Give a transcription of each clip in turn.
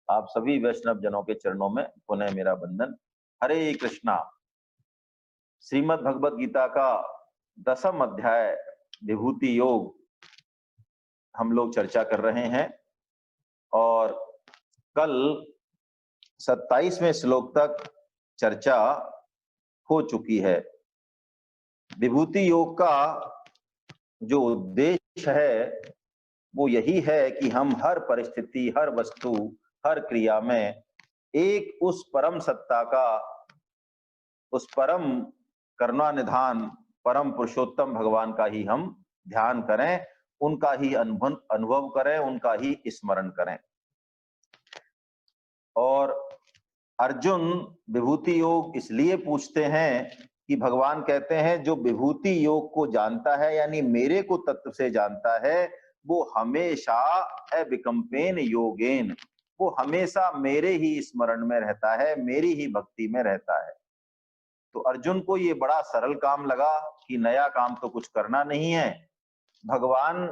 आप सभी वैष्णव जनों के चरणों में पुनः मेरा वंदन। हरे कृष्णा। श्रीमद् भगवत गीता का 10वां अध्याय विभूति योग हम लोग चर्चा कर रहे हैं और कल 27वें श्लोक तक चर्चा हो चुकी है। विभूति योग का जो उद्देश्य है वो यही है कि हम हर परिस्थिति, हर वस्तु, हर क्रिया में एक उस परम सत्ता का, उस परम करुणानिधान परम पुरुषोत्तम भगवान का ही हम ध्यान करें, उनका ही अनुभव करें, उनका ही स्मरण करें। और अर्जुन विभूति योग इसलिए पूछते हैं कि भगवान कहते हैं जो विभूति योग को जानता है यानी मेरे को तत्व से जानता है, वो हमेशा अविकंपेन योगेन, वो हमेशा मेरे ही स्मरण में रहता है, मेरी ही भक्ति में रहता है। तो अर्जुन को ये बड़ा सरल काम लगा कि नया काम तो कुछ करना नहीं है, भगवान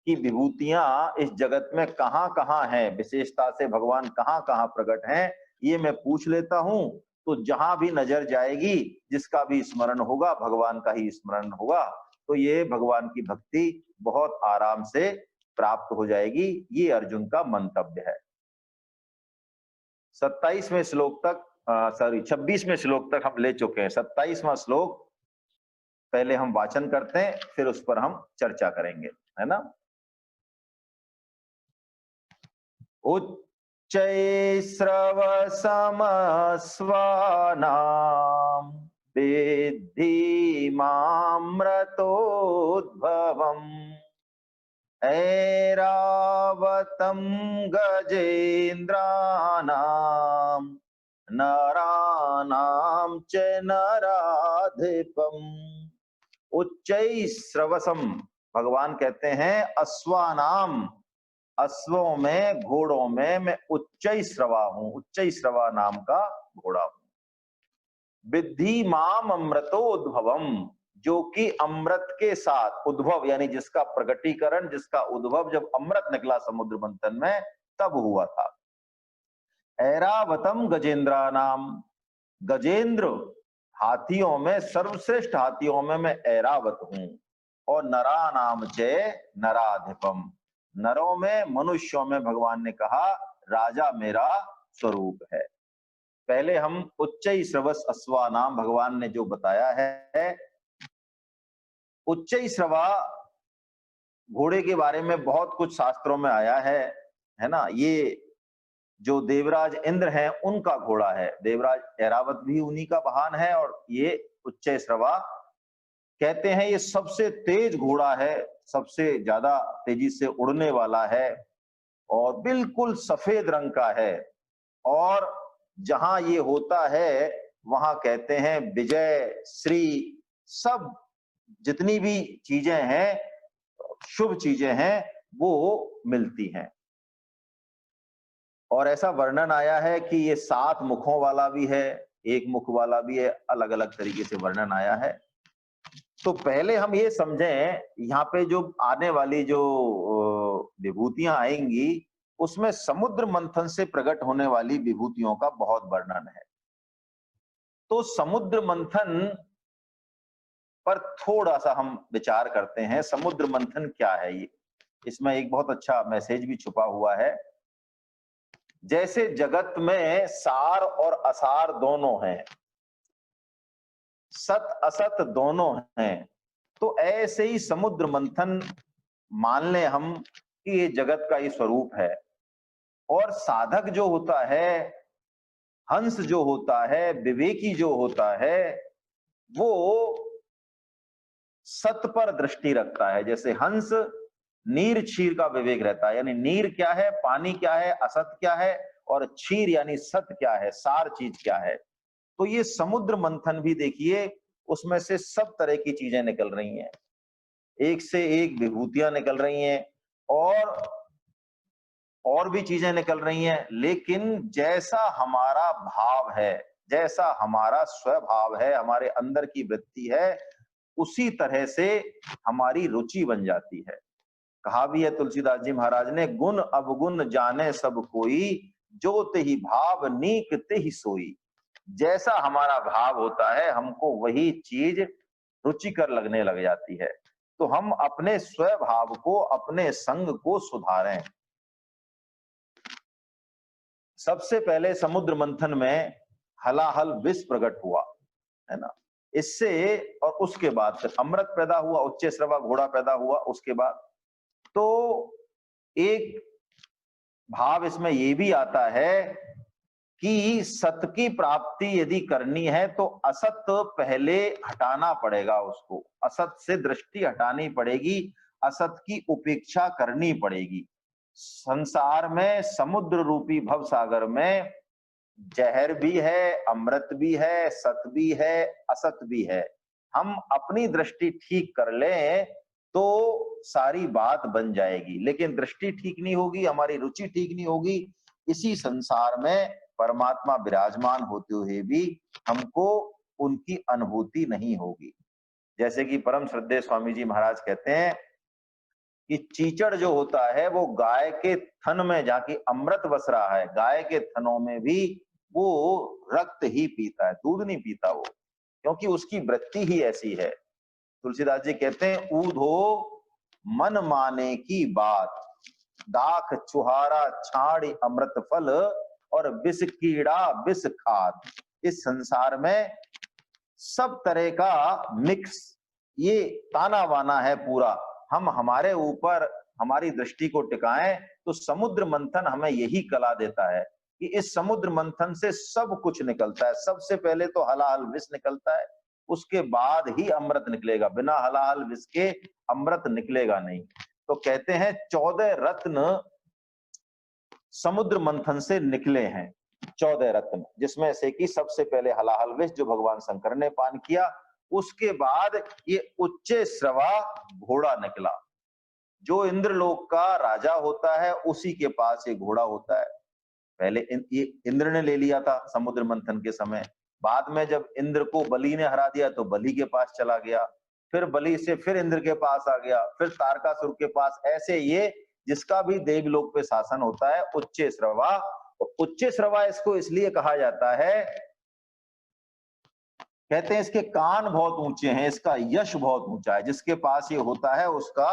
की विभूतियां इस जगत में कहां कहां हैं, विशेषता से भगवान कहां कहां प्रकट हैं, ये मैं पूछ लेता हूं। तो जहां भी नजर जाएगी, जिसका भी स्मरण होगा, भगवान का ही स्मरण होगा, तो ये भगवान की भक्ति बहुत आराम से प्राप्त हो जाएगी। ये अर्जुन का मंतव्य है। 27वें श्लोक तक 26वें श्लोक तक हम ले चुके हैं। 27वां श्लोक पहले हम वाचन करते हैं, फिर उस पर हम चर्चा करेंगे, है ना। उच्चैस्रवसमस्वानां विद्धि मामृतोद्भवम् ऐरावतं गजेन्द्राणां नराणां च नराधिपम्। उच्चैस्रवसम, भगवान कहते हैं अश्वानाम, अश्वों में, घोड़ों में मैं उच्चैस्रवा हूं, उच्चैस्रवा नाम का घोड़ा हूं। विद्धि माम अमृतोद्भवम, जो कि अमृत के साथ, उद्भव यानी जिसका प्रगटीकरण, जिसका उद्भव जब अमृत निकला समुद्र मंथन में तब हुआ था। ऐरावतम गजेंद्रा नाम, गजेंद्र हाथियों में, सर्वश्रेष्ठ हाथियों में मैं ऐरावत हूं। और नरा नाम चे नराधिपम, नरों में, मनुष्यों में भगवान ने कहा राजा मेरा स्वरूप है। पहले हम उच्चैस्रवस अश्वा नाम भगवान ने जो बताया है, उच्चैस्रवा घोड़े के बारे में बहुत कुछ शास्त्रों में आया है ना। ये जो देवराज इंद्र हैं उनका घोड़ा है, देवराज ऐरावत भी उन्हीं का वाहन है। और ये उच्चैस्रवा कहते हैं ये सबसे तेज घोड़ा है, सबसे ज्यादा तेजी से उड़ने वाला है और बिल्कुल सफेद रंग का है। और जहां ये होता है वहां कहते हैं विजय, श्री, सब जितनी भी चीजें हैं, शुभ चीजें हैं, वो मिलती हैं। और ऐसा वर्णन आया है कि ये 7 मुखों वाला भी है, एक मुख वाला भी है, अलग अलग तरीके से वर्णन आया है। तो पहले हम ये समझें, यहाँ पे जो आने वाली जो विभूतियां आएंगी उसमें समुद्र मंथन से प्रकट होने वाली विभूतियों का बहुत वर्णन है। तो समुद्र मंथन पर थोड़ा सा हम विचार करते हैं। समुद्र मंथन क्या है ये, इसमें एक बहुत अच्छा मैसेज भी छुपा हुआ है। जैसे जगत में सार और असार दोनों हैं, सत असत दोनों हैं, तो ऐसे ही समुद्र मंथन मान लें हम कि ये जगत का ही स्वरूप है। और साधक जो होता है, हंस जो होता है, विवेकी जो होता है, वो सत पर दृष्टि रखता है। जैसे हंस नीर क्षीर का विवेक रहता है, यानी नीर क्या है, पानी क्या है, असत क्या है, और क्षीर यानी सत क्या है, सार चीज क्या है। तो ये समुद्र मंथन भी देखिए, उसमें से सब तरह की चीजें निकल रही हैं, एक से एक विभूतियां निकल रही हैं और भी चीजें निकल रही हैं। लेकिन जैसा हमारा भाव है, जैसा हमारा स्वभाव है, हमारे अंदर की वृत्ति है, उसी तरह से हमारी रुचि बन जाती है। कहा भी है तुलसीदास जी महाराज ने, गुण अवगुण जाने सब कोई, जो तेहि भाव नीक तेहि सोई। जैसा हमारा भाव होता है हमको वही चीज रुचिकर लगने लग जाती है। तो हम अपने स्वभाव को, अपने संग को सुधारें। सबसे पहले समुद्र मंथन में हलाहल विष प्रकट हुआ, है ना। इससे और उसके बाद फिर अमृत पैदा हुआ, उच्च श्रवा घोड़ा पैदा हुआ उसके बाद। तो एक भाव इसमें ये भी आता है कि सत की प्राप्ति यदि करनी है तो असत पहले हटाना पड़ेगा उसको, असत से दृष्टि हटानी पड़ेगी, असत की उपेक्षा करनी पड़ेगी। संसार में समुद्र रूपी भव सागर में जहर भी है, अमृत भी है, सत भी है, असत भी है। हम अपनी दृष्टि ठीक कर लें तो सारी बात बन जाएगी, लेकिन दृष्टि ठीक नहीं होगी, हमारी रुचि ठीक नहीं होगी, इसी संसार में परमात्मा विराजमान होते हुए भी हमको उनकी अनुभूति नहीं होगी। जैसे कि परम श्रद्धेय स्वामी जी महाराज कहते हैं कि चीचड़ जो होता है वो गाय के थन में जाके अमृत बस रहा है, गाय के थनों में भी वो रक्त ही पीता है, दूध नहीं पीता वो, क्योंकि उसकी वृत्ति ही ऐसी है। तुलसीदास जी कहते हैं ऊधो मन माने की बात, दाख चुहारा छाड़ी अमृत फल और विष कीड़ा विष खाद। इस संसार में सब तरह का मिक्स ये ताना बाना है पूरा। हम हमारे ऊपर हमारी दृष्टि को टिकाएं तो समुद्र मंथन हमें यही कला देता है कि इस समुद्र मंथन से सब कुछ निकलता है। सबसे पहले तो हलाहल विष निकलता है, उसके बाद ही अमृत निकलेगा, बिना हलाहल विष के अमृत निकलेगा नहीं। तो कहते हैं 14 रत्न समुद्र मंथन से निकले हैं, 14 रत्न, जिसमें से कि सबसे पहले हलाहल विष जो भगवान शंकर ने पान किया, उसके बाद ये उच्च श्रवा घोड़ा निकला। जो इंद्रलोक का राजा होता है उसी के पास ये घोड़ा होता है। पहले ये इंद्र ने ले लिया था समुद्र मंथन के समय, बाद में जब इंद्र को बलि ने हरा दिया तो बलि के पास चला गया, फिर बलि से फिर इंद्र के पास आ गया, फिर तारकासुर के पास। ऐसे ये जिसका भी देवलोक पे शासन होता है उच्च श्रवा। उच्च श्रवा इसको इसलिए कहा जाता है, कहते हैं इसके कान बहुत ऊंचे हैं, इसका यश बहुत ऊंचा है, जिसके पास ये होता है उसका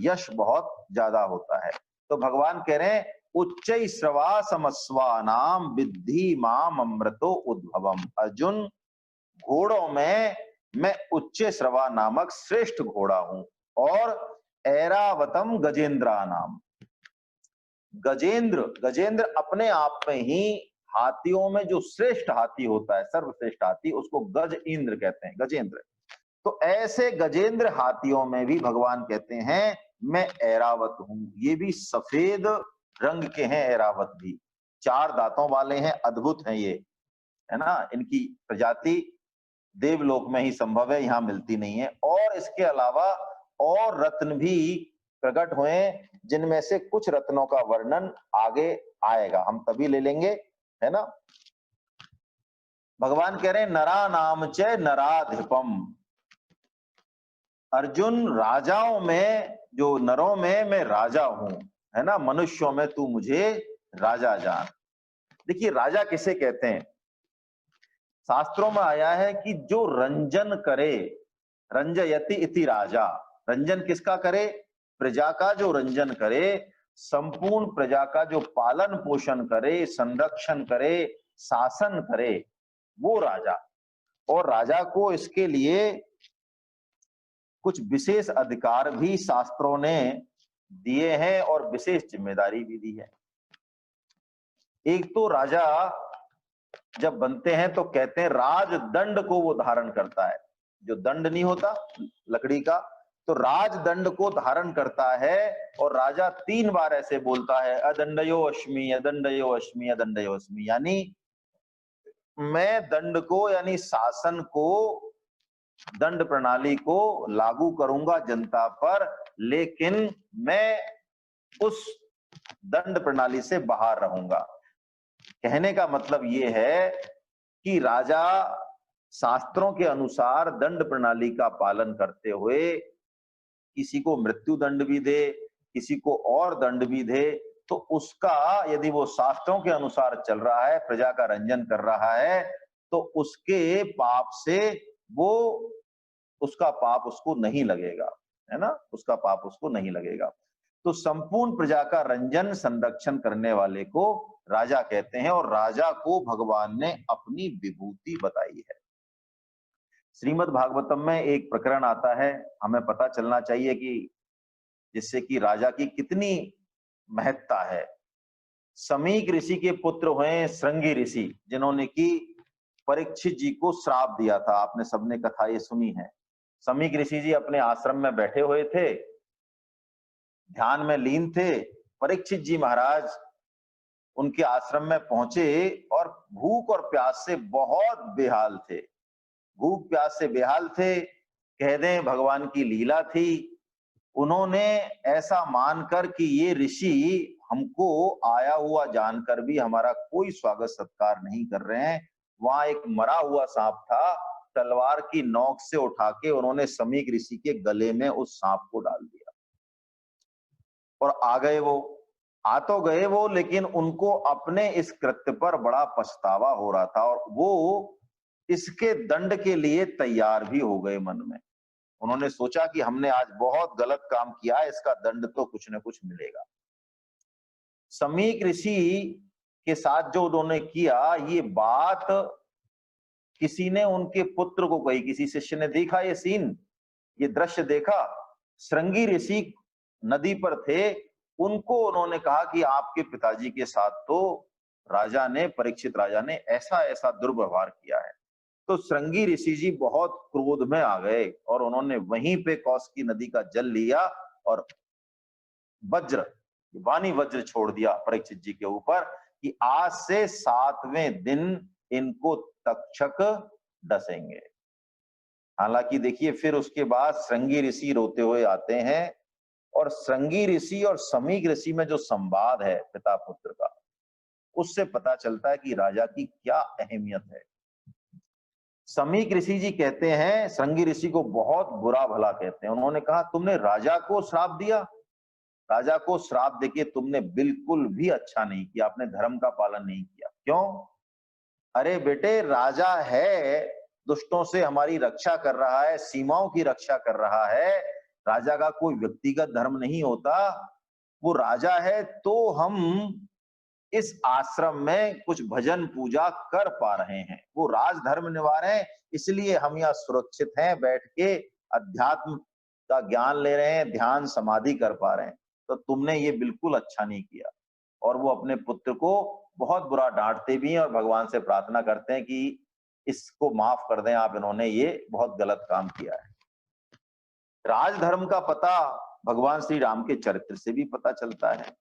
यश बहुत ज्यादा होता है। तो भगवान कह रहे हैं उच्च श्रवा समस्वानाम विद्धि माम अमृतो उद्भवम। अर्जुन, घोड़ों में मैं उच्च श्रवा नामक श्रेष्ठ घोड़ा हूं, और ऐरावतम गजेंद्रा नाम। गजेंद्र, गजेंद्र अपने आप में ही हाथियों में जो श्रेष्ठ हाथी होता है, सर्वश्रेष्ठ हाथी, उसको गज इंद्र कहते हैं, गजेंद्र। तो ऐसे गजेंद्र हाथियों में भी भगवान कहते हैं मैं ऐरावत हूं। ये भी सफेद रंग के हैं, ऐरावत भी 4 दांतों वाले हैं, अद्भुत हैं ये, है ना। इनकी प्रजाति देवलोक में ही संभव है, यहां मिलती नहीं है। और इसके अलावा और रत्न भी प्रकट हुए, जिनमें से कुछ रत्नों का वर्णन आगे आएगा, हम तभी ले लेंगे, है ना। भगवान कह रहे हैं नरा नाम च नराधिपम। अर्जुन, राजाओं में, जो नरों में मैं राजा हूं, है ना, मनुष्यों में तू मुझे राजा जान। देखिए राजा किसे कहते हैं, शास्त्रों में आया है कि जो रंजन करे, रंजयति इति राजा। रंजन किसका करे, प्रजा का जो रंजन करे, संपूर्ण प्रजा का जो पालन पोषण करे, संरक्षण करे, शासन करे, वो राजा। और राजा को इसके लिए कुछ विशेष अधिकार भी शास्त्रों ने दिए हैं और विशेष जिम्मेदारी भी दी है। एक तो राजा जब बनते हैं तो कहते हैं राजदंड को वो धारण करता है, जो दंड नहीं होता लकड़ी का, तो राजदंड को धारण करता है। और राजा 3 बार ऐसे बोलता है अदंडयो अस्मि, अदंडयो अस्मि, अदंडयो अस्मि, यानी मैं दंड को, यानी शासन को, दंड प्रणाली को लागू करूंगा जनता पर, लेकिन मैं उस दंड प्रणाली से बाहर रहूंगा। कहने का मतलब ये है कि राजा शास्त्रों के अनुसार दंड प्रणाली का पालन करते हुए किसी को मृत्यु दंड भी दे, किसी को और दंड भी दे, तो उसका यदि वो शास्त्रों के अनुसार चल रहा है, प्रजा का रंजन कर रहा है, तो उसके पाप से वो उसका पाप उसको नहीं लगेगा, है ना? उसका पाप उसको नहीं लगेगा। तो संपूर्ण प्रजा का रंजन संरक्षण करने वाले को राजा कहते हैं और राजा को भगवान ने अपनी विभूति बताई है। श्रीमद् भागवतम में एक प्रकरण आता है, हमें पता चलना चाहिए कि जिससे कि राजा की कितनी महत्ता है। समीक ऋषि के पुत्र हुए श्रृंगी ऋषि, जिन्होंने कि परीक्षित जी को श्राप दिया था। आपने सबने कथा ये सुनी है। समीक ऋषि जी अपने आश्रम में बैठे हुए थे, ध्यान में लीन थे। परीक्षित जी महाराज उनके आश्रम में पहुंचे और भूख और प्यास से बहुत बेहाल थे। भूख प्यास से बेहाल थे, कह दें भगवान की लीला थी। उन्होंने ऐसा मानकर कि ये ऋषि हमको आया हुआ जानकर भी हमारा कोई स्वागत सत्कार नहीं कर रहे हैं, वहां एक मरा हुआ सांप था, तलवार की नोक से उठा के उन्होंने समीक ऋषि के गले में उस सांप को डाल दिया और आ गए वो। आ तो गए वो, लेकिन उनको अपने इस कृत्य पर बड़ा पछतावा हो रहा था और वो इसके दंड के लिए तैयार भी हो गए मन में। उन्होंने सोचा कि हमने आज बहुत गलत काम किया है, इसका दंड तो कुछ न कुछ मिलेगा। समीक ऋषि के साथ जो उन्होंने किया, ये बात किसी ने उनके पुत्र को कही, किसी शिष्य ने देखा ये सीन, ये दृश्य देखा। श्रृंगी ऋषि नदी पर थे, उनको उन्होंने कहा कि आपके पिताजी के साथ तो राजा ने, परीक्षित राजा ने ऐसा ऐसा दुर्व्यवहार किया है। तो श्रृंगी ऋषि जी बहुत क्रोध में आ गए और उन्होंने वहीं पे कौशिकी नदी का जल लिया और वज्र, वाणी वज्र छोड़ दिया परीक्षित जी के ऊपर कि आज से 7वें दिन इनको तक्षक डसेंगे। हालांकि देखिए, फिर उसके बाद श्रृंगी ऋषि रोते हुए आते हैं और श्रृंगी ऋषि और समीक ऋषि में जो संवाद है पिता पुत्र का, उससे पता चलता है कि राजा की क्या अहमियत है। समीक ऋषि जी कहते हैं, श्रृंगी ऋषि को बहुत बुरा भला कहते हैं। उन्होंने कहा, तुमने राजा को श्राप दिया, राजा को श्राप देके तुमने बिल्कुल भी अच्छा नहीं किया, आपने धर्म का पालन नहीं किया। क्यों? अरे बेटे, राजा है, दुष्टों से हमारी रक्षा कर रहा है, सीमाओं की रक्षा कर रहा है। राजा का कोई व्यक्तिगत धर्म नहीं होता, वो राजा है तो हम इस आश्रम में कुछ भजन पूजा कर पा रहे हैं, वो राजधर्म निभा रहे हैं, इसलिए हम यहाँ सुरक्षित हैं, बैठ के अध्यात्म का ज्ञान ले रहे हैं, ध्यान समाधि कर पा रहे हैं। तो तुमने ये बिल्कुल अच्छा नहीं किया। और वो अपने पुत्र को बहुत बुरा डांटते भी हैं और भगवान से प्रार्थना करते हैं कि इसको माफ कर दें आप, इन्होंने ये बहुत गलत काम किया है। राजधर्म का पता भगवान श्री राम के चरित्र से भी पता चलता है।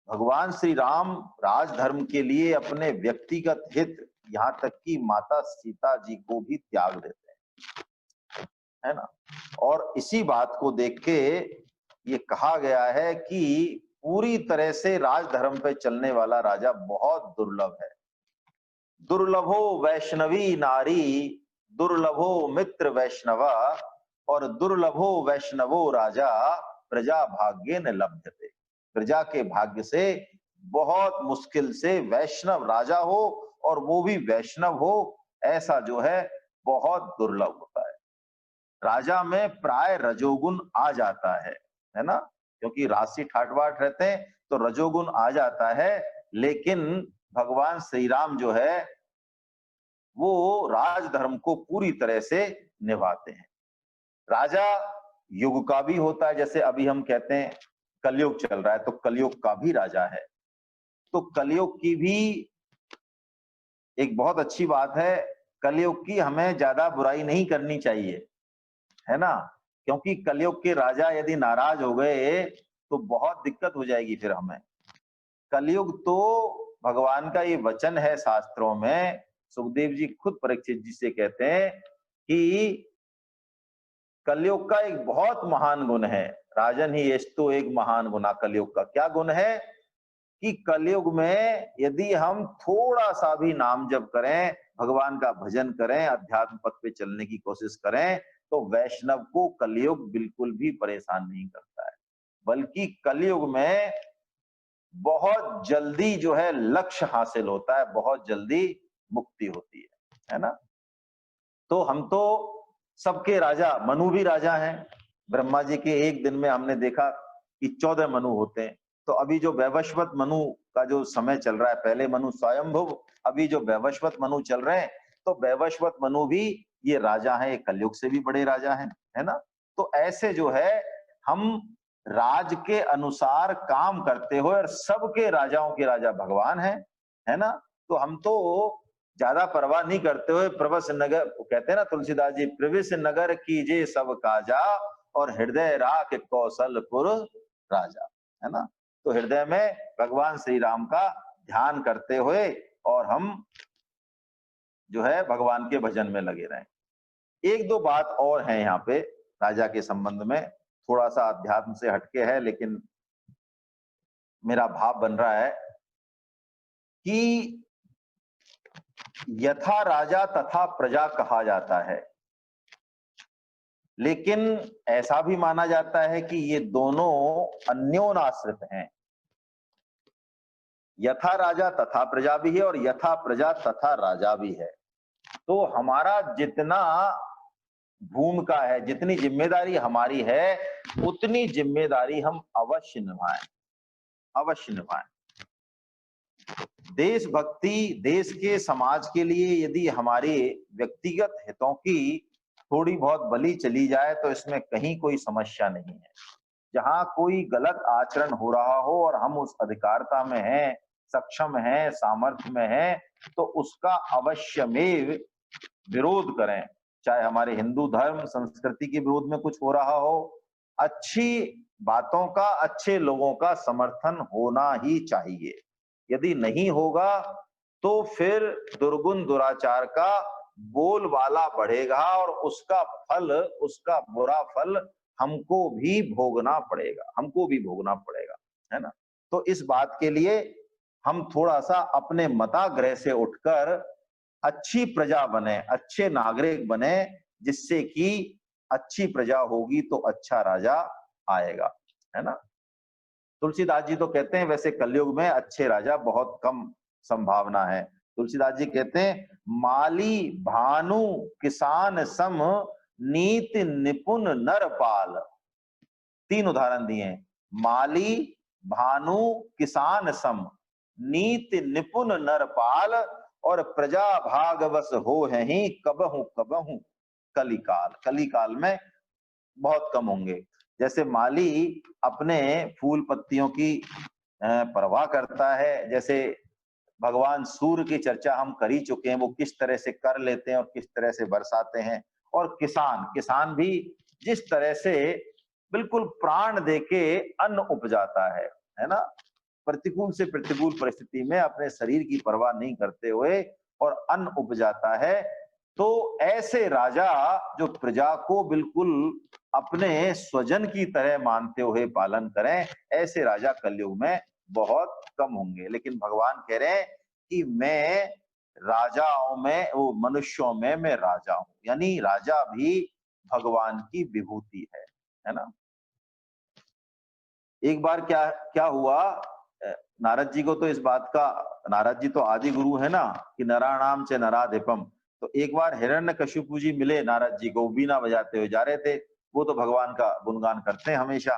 भगवान श्री राम राजधर्म के लिए अपने व्यक्तिगत हित, यहाँ तक कि माता सीता जी को भी त्याग देते हैं, है ना? और इसी बात को देख के ये कहा गया है कि पूरी तरह से राजधर्म पे चलने वाला राजा बहुत दुर्लभ है। दुर्लभो वैष्णवी नारी, दुर्लभो मित्र वैष्णवा, और दुर्लभो वैष्णवो राजा, प्रजा भाग्य न लभ्यते। प्रजा के भाग्य से बहुत मुश्किल से वैष्णव राजा हो, और वो भी वैष्णव हो, ऐसा जो है बहुत दुर्लभ होता है। राजा में प्राय रजोगुण आ जाता है ना? क्योंकि राशि ठाट-बाट रहते हैं तो रजोगुण आ जाता है, लेकिन भगवान श्री राम जो है वो राजधर्म को पूरी तरह से निभाते हैं। राजा युग का भी होता है, जैसे अभी हम कहते हैं कलयुग चल रहा है तो कलयुग का भी राजा है। तो कलयुग की भी एक बहुत अच्छी बात है, कलयुग की हमें ज्यादा बुराई नहीं करनी चाहिए, है ना? क्योंकि कलयुग के राजा यदि नाराज हो गए तो बहुत दिक्कत हो जाएगी फिर हमें। कलयुग तो भगवान का ये वचन है शास्त्रों में, सुखदेव जी खुद परीक्षित जी से कहते हैं कि कलयुग का एक बहुत महान गुण है, राजन ही एस्तु एक महान गुना कलयुग का। क्या गुण है? कि कलयुग में यदि हम थोड़ा सा भी नाम जप करें, भगवान का भजन करें, अध्यात्म पथ पे चलने की कोशिश करें, तो वैष्णव को कलयुग बिल्कुल भी परेशान नहीं करता है। बल्कि कलयुग में बहुत जल्दी जो है लक्ष्य हासिल होता है, बहुत जल्दी मुक्ति होती है ना? तो हम तो सबके राजा, मनु भी राजा हैं। ब्रह्मा जी के एक दिन में हमने देखा कि 14 मनु होते हैं। तो अभी जो वैवस्वत मनु का जो समय चल रहा है, पहले मनु स्वयंभुव, अभी जो वैवस्वत मनु चल रहे हैं, तो वैवस्वत मनु भी ये राजा हैं, ये कलयुग से भी बड़े राजा हैं, है ना? तो ऐसे जो है हम राज के अनुसार काम करते हुए और सबके राजाओं के राजा भगवान हैं, है ना? तो हम तो ज्यादा परवाह नहीं करते हुए प्रवस नगर, कहते हैं ना तुलसीदास जी, प्रविश नगर कीजे सब काजा और हृदय राख कौशलपुर राजा, है ना? तो हृदय में भगवान श्री राम का ध्यान करते हुए और हम जो है भगवान के भजन में लगे रहें। एक दो बात और है यहाँ पे राजा के संबंध में, थोड़ा सा अध्यात्म से हटके है, लेकिन मेरा भाव बन रहा है कि यथा राजा तथा प्रजा कहा जाता है, लेकिन ऐसा भी माना जाता है कि ये दोनों अन्योनाश्रित हैं। यथा राजा तथा प्रजा भी है और यथा प्रजा तथा राजा भी है। तो हमारा जितना भूमिका है, जितनी जिम्मेदारी हमारी है, उतनी जिम्मेदारी हम अवश्य निभाएं, अवश्य निभाएं। देशभक्ति, देश के समाज के लिए यदि हमारे व्यक्तिगत हितों की थोड़ी बहुत बलि चली जाए तो इसमें कहीं कोई समस्या नहीं है। जहां कोई गलत आचरण हो रहा हो और हम उस अधिकारता में हैं, सक्षम हैं, सामर्थ्य में हैं, तो उसका अवश्यमेव विरोध करें। चाहे हमारे हिंदू धर्म संस्कृति के विरोध में कुछ हो रहा हो, अच्छी बातों का, अच्छे लोगों का समर्थन होना ही चाहिए। यदि नहीं होगा तो फिर दुर्गुण दुराचार का बोलबाला बढ़ेगा और उसका फल, उसका बुरा फल हमको भी भोगना पड़ेगा, हमको भी भोगना पड़ेगा, है ना? तो इस बात के लिए हम थोड़ा-सा अपने मताग्रह से उठकर अच्छी प्रजा बने, अच्छे नागरिक बने, जिससे कि अच्छी प्रजा होगी तो अच्छा राजा आएगा, है ना? तुलसीदास जी तो कहते हैं वैसे कलयुग में अच्छे राजा बहुत कम संभावना है। तुलसीदास जी कहते हैं माली भानु किसान सम नीति निपुण नरपाल। 3 उदाहरण दिए हैं। माली भानु किसान सम नीति निपुण नरपाल और प्रजा भागवश हो है ही कबहू कबहू कलिकाल। कलिकाल में बहुत कम होंगे। जैसे माली अपने फूल पत्तियों की परवाह करता है, जैसे भगवान सूर्य की चर्चा हम कर ही चुके हैं, वो किस तरह से कर लेते हैं और किस तरह से बरसाते हैं। और किसान, किसान भी जिस तरह से बिल्कुल प्राण देके अन्न उपजाता है ना? प्रतिकूल से प्रतिकूल परिस्थिति में अपने शरीर की परवाह नहीं करते हुए और अन्न उपजाता है, तो ऐसे राजा जो प्रजा को बिल्कुल अपने स्वजन की तरह मानते हुए पालन करें, ऐसे राजा कलयुग में बहुत कम होंगे। लेकिन भगवान कह रहे हैं कि मैं राजाओं में, वो मनुष्यों में मैं राजा हूं, यानी राजा भी भगवान की विभूति है ना? एक बार क्या क्या हुआ, नारद जी को तो इस बात का, नारद जी तो आदि गुरु है ना, कि नराणाम च नराधिपम। तो एक बार हिरण्यकशिपु जी मिले नारद जी को, बीना बजाते हुए जा रहे थे। वो तो भगवान का गुणगान करते हैं हमेशा।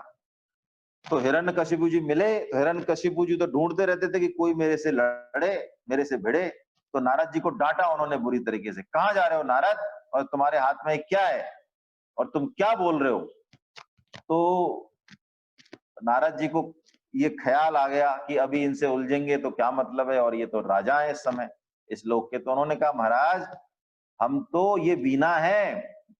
तो हिरण्यकशिपु जी मिले, तो हिरण्यकशिपु जी तो ढूंढते रहते थे कि कोई मेरे से लड़े, मेरे से भिड़े। तो नारद जी को डांटा उन्होंने बुरी तरीके से, कहाँ जा रहे हो नारद, और तुम्हारे हाथ में क्या है और तुम क्या बोल रहे हो? तो नारद जी को ये ख्याल आ गया कि अभी इनसे उलझेंगे तो क्या मतलब है, और ये तो राजा है इस समय इस लोक के। तो उन्होंने कहा महाराज, हम तो ये वीणा है,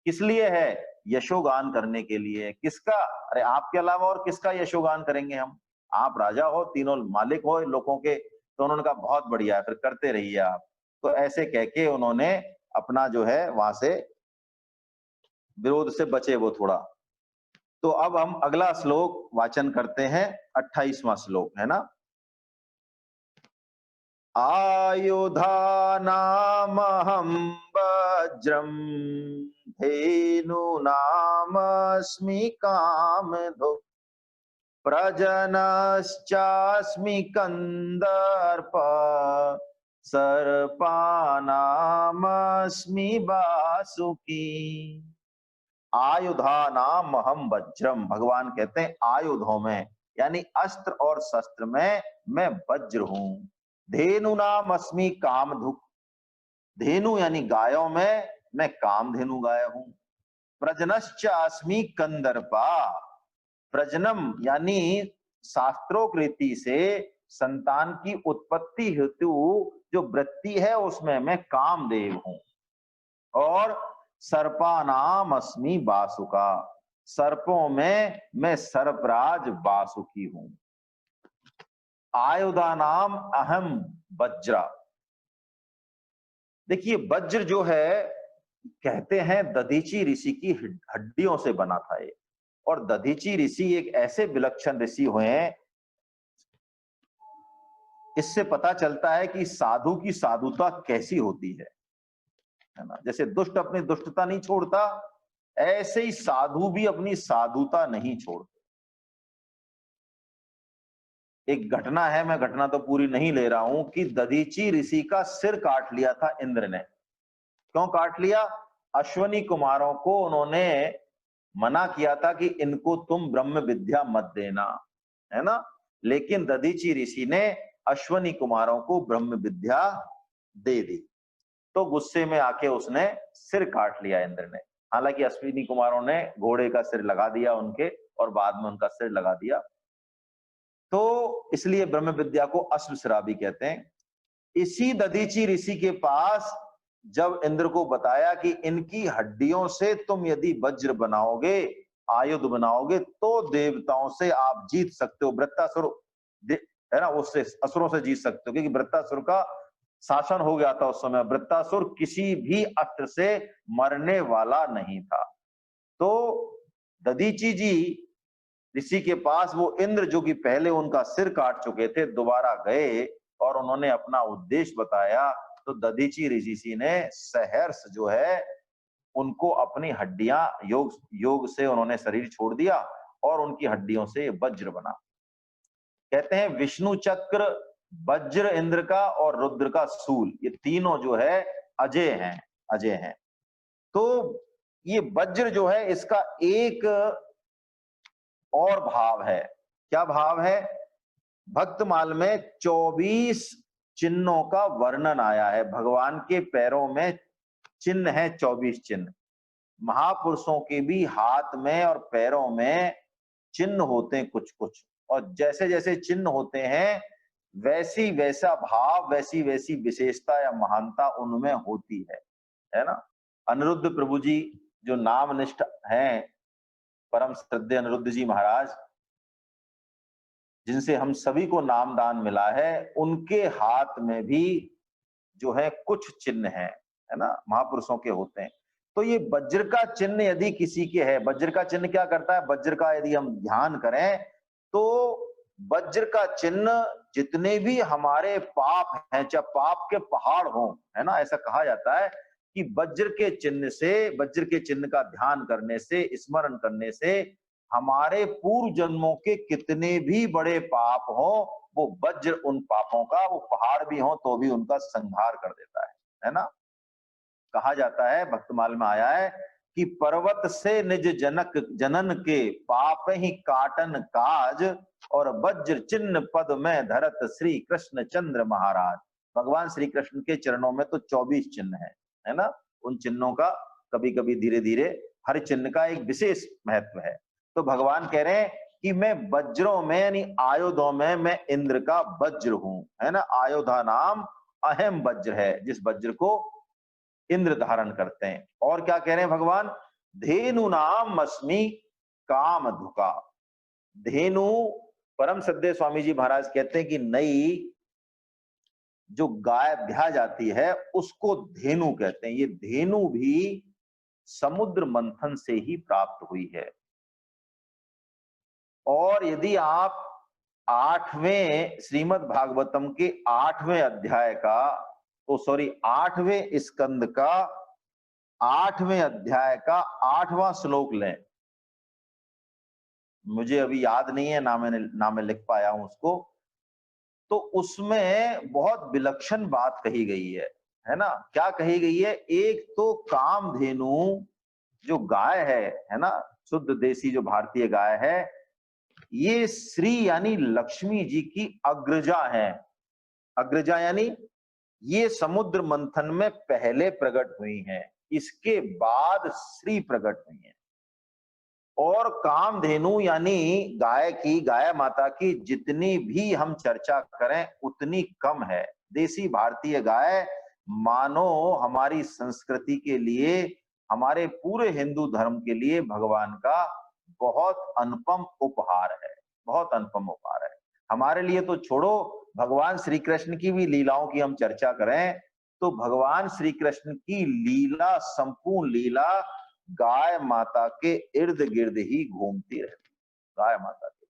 किस लिए है? यशोगान करने के लिए। किसका? अरे आपके अलावा और किसका यशोगान करेंगे हम? आप राजा हो, तीनों मालिक हो लोगों के। तो उन्होंने कहा बहुत बढ़िया है, फिर करते रहिए आप। तो ऐसे कह के उन्होंने अपना जो है वहां से विरोध से बचे वो थोड़ा। तो अब हम अगला श्लोक वाचन करते हैं, 28वां श्लोक है ना? आयुधानामहं वज्रं धेनूनामस्मि कामधुक् प्रजनश्चास्मि कंदर्प सर्पानामस्मि वासुकी। आयुधा नाम अहम वज्रम, भगवान कहते हैं आयुधों में यानी अस्त्र और शस्त्र में मैं वज्र हूं। धेनु नाम अस्मि कामधुक, धेनु यानी गायों में मैं कामधेनु गाय हूं। प्रजनश्च अस्मि कंदर्पा, प्रजनम यानी शास्त्रोक्त रीति से संतान की उत्पत्ति हेतु जो वृत्ति है उसमें मैं कामदेव हूं। और सर्पानाम अस्मि वासुका, सर्पों में मैं सर्पराज वासुकी हूं। आयुधा नाम अहम वज्रा, देखिए वज्र जो है कहते हैं दधीची ऋषि की हड्डियों से बना था ये। और दधीची ऋषि एक ऐसे विलक्षण ऋषि हुए हैं, इससे पता चलता है कि साधु की साधुता कैसी होती है ना। जैसे दुष्ट अपनी दुष्टता नहीं छोड़ता, ऐसे ही साधु भी अपनी साधुता नहीं छोड़ते। एक घटना है, मैं घटना तो पूरी नहीं ले रहा हूं, कि दधीची ऋषि का सिर काट लिया था इंद्र ने। क्यों काट लिया? अश्वनी कुमारों को उन्होंने मना किया था कि इनको तुम ब्रह्म विद्या मत देना, है ना। लेकिन दधीची ऋषि ने अश्वनी कुमारों को ब्रह्म विद्या दे दी, तो गुस्से में आके उसने सिर काट लिया इंद्र ने। हालांकि अश्विनी कुमारों ने घोड़े का सिर लगा दिया उनके, और बाद में उनका सिर लगा दिया, तो इसलिए ब्रह्म विद्या को अश्वशिरा भी कहते हैं। इसी दधीची ऋषि के पास जब इंद्र को बताया कि इनकी हड्डियों से तुम यदि वज्र बनाओगे, आयुध बनाओगे, तो देवताओं से आप जीत सकते हो, वृत्तासुर है ना, उससे असुरों से जीत सकते हो, क्योंकि वृत्तासुर का शासन हो गया था उस समय। वृत्तासुर किसी भी अस्त्र से मरने वाला नहीं था। तो दधीची जी ऋषि के पास वो इंद्र, जो कि पहले उनका सिर काट चुके थे, दोबारा गए और उन्होंने अपना उद्देश्य बताया। तो दधीची ऋषि ने सहर्ष जो है उनको अपनी हड्डियां योग से उन्होंने शरीर छोड़ दिया और उनकी हड्डियों से वज्र बना। कहते हैं विष्णु चक्र, वज्र इंद्र का और रुद्र का सूल, ये तीनों जो है अजय हैं, अजय हैं। तो ये वज्र जो है इसका एक और भाव है। क्या भाव है? भक्तमाल में 24 चिन्हों का वर्णन आया है। भगवान के पैरों में चिन्ह है, 24 चिन्ह। महापुरुषों के भी हाथ में और पैरों में चिन्ह होते हैं कुछ कुछ, और जैसे जैसे चिन्ह होते हैं वैसी वैसा भाव, वैसी वैसी विशेषता या महानता उनमें होती है ना। अनिरुद्ध प्रभु जी जो नामनिष्ठ हैं, परम श्रद्धेय अनिरुद्ध जी महाराज, जिनसे हम सभी को नामदान मिला है, उनके हाथ में भी जो है कुछ चिन्ह है ना, महापुरुषों के होते हैं। तो ये वज्र का चिन्ह यदि किसी के है, वज्र का चिन्ह क्या करता है? वज्र का यदि हम ध्यान करें तो वज्र का चिन्ह जितने भी हमारे पाप हैं, चाहे पाप के पहाड़ हो, है ना, ऐसा कहा जाता है कि वज्र के चिन्ह से, वज्र के चिन्ह का ध्यान करने से, स्मरण करने से हमारे पूर्व जन्मों के कितने भी बड़े पाप हो, वो वज्र उन पापों का, वो पहाड़ भी हो तो भी उनका संहार कर देता है ना। कहा जाता है, भक्तमाल में आया है कि पर्वत से निज जनक जनन के पाप ही काटन काज, और वज्र चिन्ह पद में धरत श्री कृष्ण चंद्र महाराज। भगवान श्री कृष्ण के चरणों में तो 24 चिन्ह है ना। उन चिन्हों का कभी कभी धीरे धीरे हर चिन्ह का एक विशेष महत्व है। तो भगवान कह रहे हैं कि मैं वज्रों में यानी आयुधों में मैं इंद्र का वज्र हूं, है ना। आयुधा नाम अहम वज्र है, जिस वज्र को इंद्र धारण करते हैं। और क्या कह रहे हैं भगवान? धेनु नाम अस्मि काम धुका। धेनु, परम श्रद्धेय स्वामी जी महाराज कहते हैं कि नई जो गाय ब्याह जाती है उसको धेनु कहते हैं। ये धेनु भी समुद्र मंथन से ही प्राप्त हुई है। और यदि आप 8वें श्रीमद् भागवतम के 8वें अध्याय का, तो सॉरी 8वें स्कंद का 8वें अध्याय का 8वां श्लोक लें, मुझे अभी याद नहीं है, ना मैं लिख पाया हूं उसको। तो उसमें बहुत विलक्षण बात कही गई है ना? क्या कही गई है? एक तो कामधेनु जो गाय है ना? शुद्ध देसी जो भारतीय गाय है, ये श्री यानी लक्ष्मी जी की अग्रजा है। अग्रजा यानी ये समुद्र मंथन में पहले प्रकट हुई हैं, इसके बाद श्री प्रकट हुई हैं। और कामधेनु यानी गाय माता की जितनी भी हम चर्चा करें उतनी कम है। देसी भारतीय गाय मानो हमारी संस्कृति के लिए, हमारे पूरे हिंदू धर्म के लिए भगवान का बहुत अनुपम उपहार है, बहुत अनुपम उपहार है। हमारे लिए तो छोड़ो, भगवान श्री कृष्ण की भी लीलाओं की हम चर्चा करें तो भगवान श्री कृष्ण की लीला, संपूर्ण लीला गाय माता के इर्द गिर्द ही घूमती रहती। गाय माता के,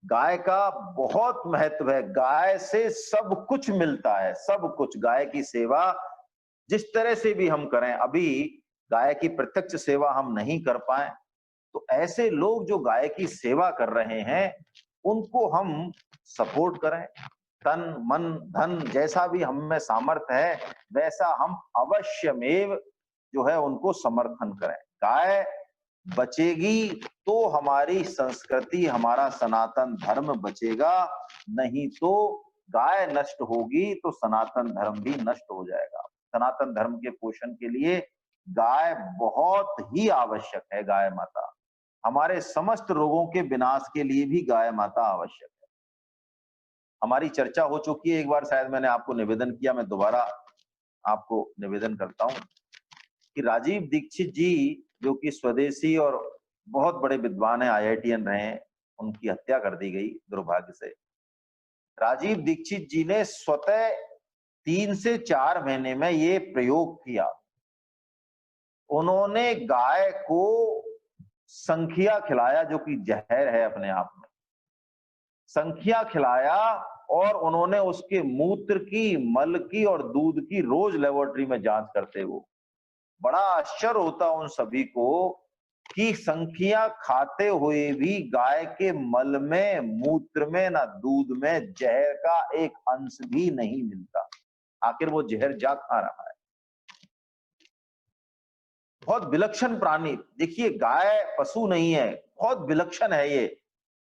गाय का बहुत महत्व है। गाय से सब कुछ मिलता है, सब कुछ। गाय की सेवा जिस तरह से भी हम करें, अभी गाय की प्रत्यक्ष सेवा हम नहीं कर पाए, तो ऐसे लोग जो गाय की सेवा कर रहे हैं उनको हम सपोर्ट करें। तन मन धन जैसा भी हम में सामर्थ्य है वैसा हम अवश्यमेव जो है उनको समर्थन करें। गाय बचेगी तो हमारी संस्कृति, हमारा सनातन धर्म बचेगा, नहीं तो गाय नष्ट होगी तो सनातन धर्म भी नष्ट हो जाएगा। सनातन धर्म के पोषण के लिए गाय बहुत ही आवश्यक है। गाय माता हमारे समस्त रोगों के विनाश के लिए भी गाय माता आवश्यक है। हमारी चर्चा हो चुकी है एक बार, शायद मैंने आपको निवेदन किया, मैं दोबारा आपको निवेदन करता हूं कि राजीव दीक्षित जी जो कि स्वदेशी और बहुत बड़े विद्वान हैं, आईआईटीएन रहे हैं, उनकी हत्या कर दी गई दुर्भाग्य से। राजीव दीक्षित जी ने स्वतः 3 से 4 महीने में ये प्रयोग किया। उन्होंने गाय को संखिया खिलाया जो कि जहर है अपने आप में। संखिया खिलाया और उन्होंने उसके मूत्र की, मल की और दूध की रोज लेबोरेटरी में जांच करते हुए। बड़ा आश्चर्य होता उन सभी को कि संखिया खाते हुए भी गाय के मल में, मूत्र में, ना दूध में जहर का एक अंश भी नहीं मिलता। आखिर वो जहर जा खा रहा है। बहुत विलक्षण प्राणी। देखिए, गाय पशु नहीं है, बहुत विलक्षण है ये।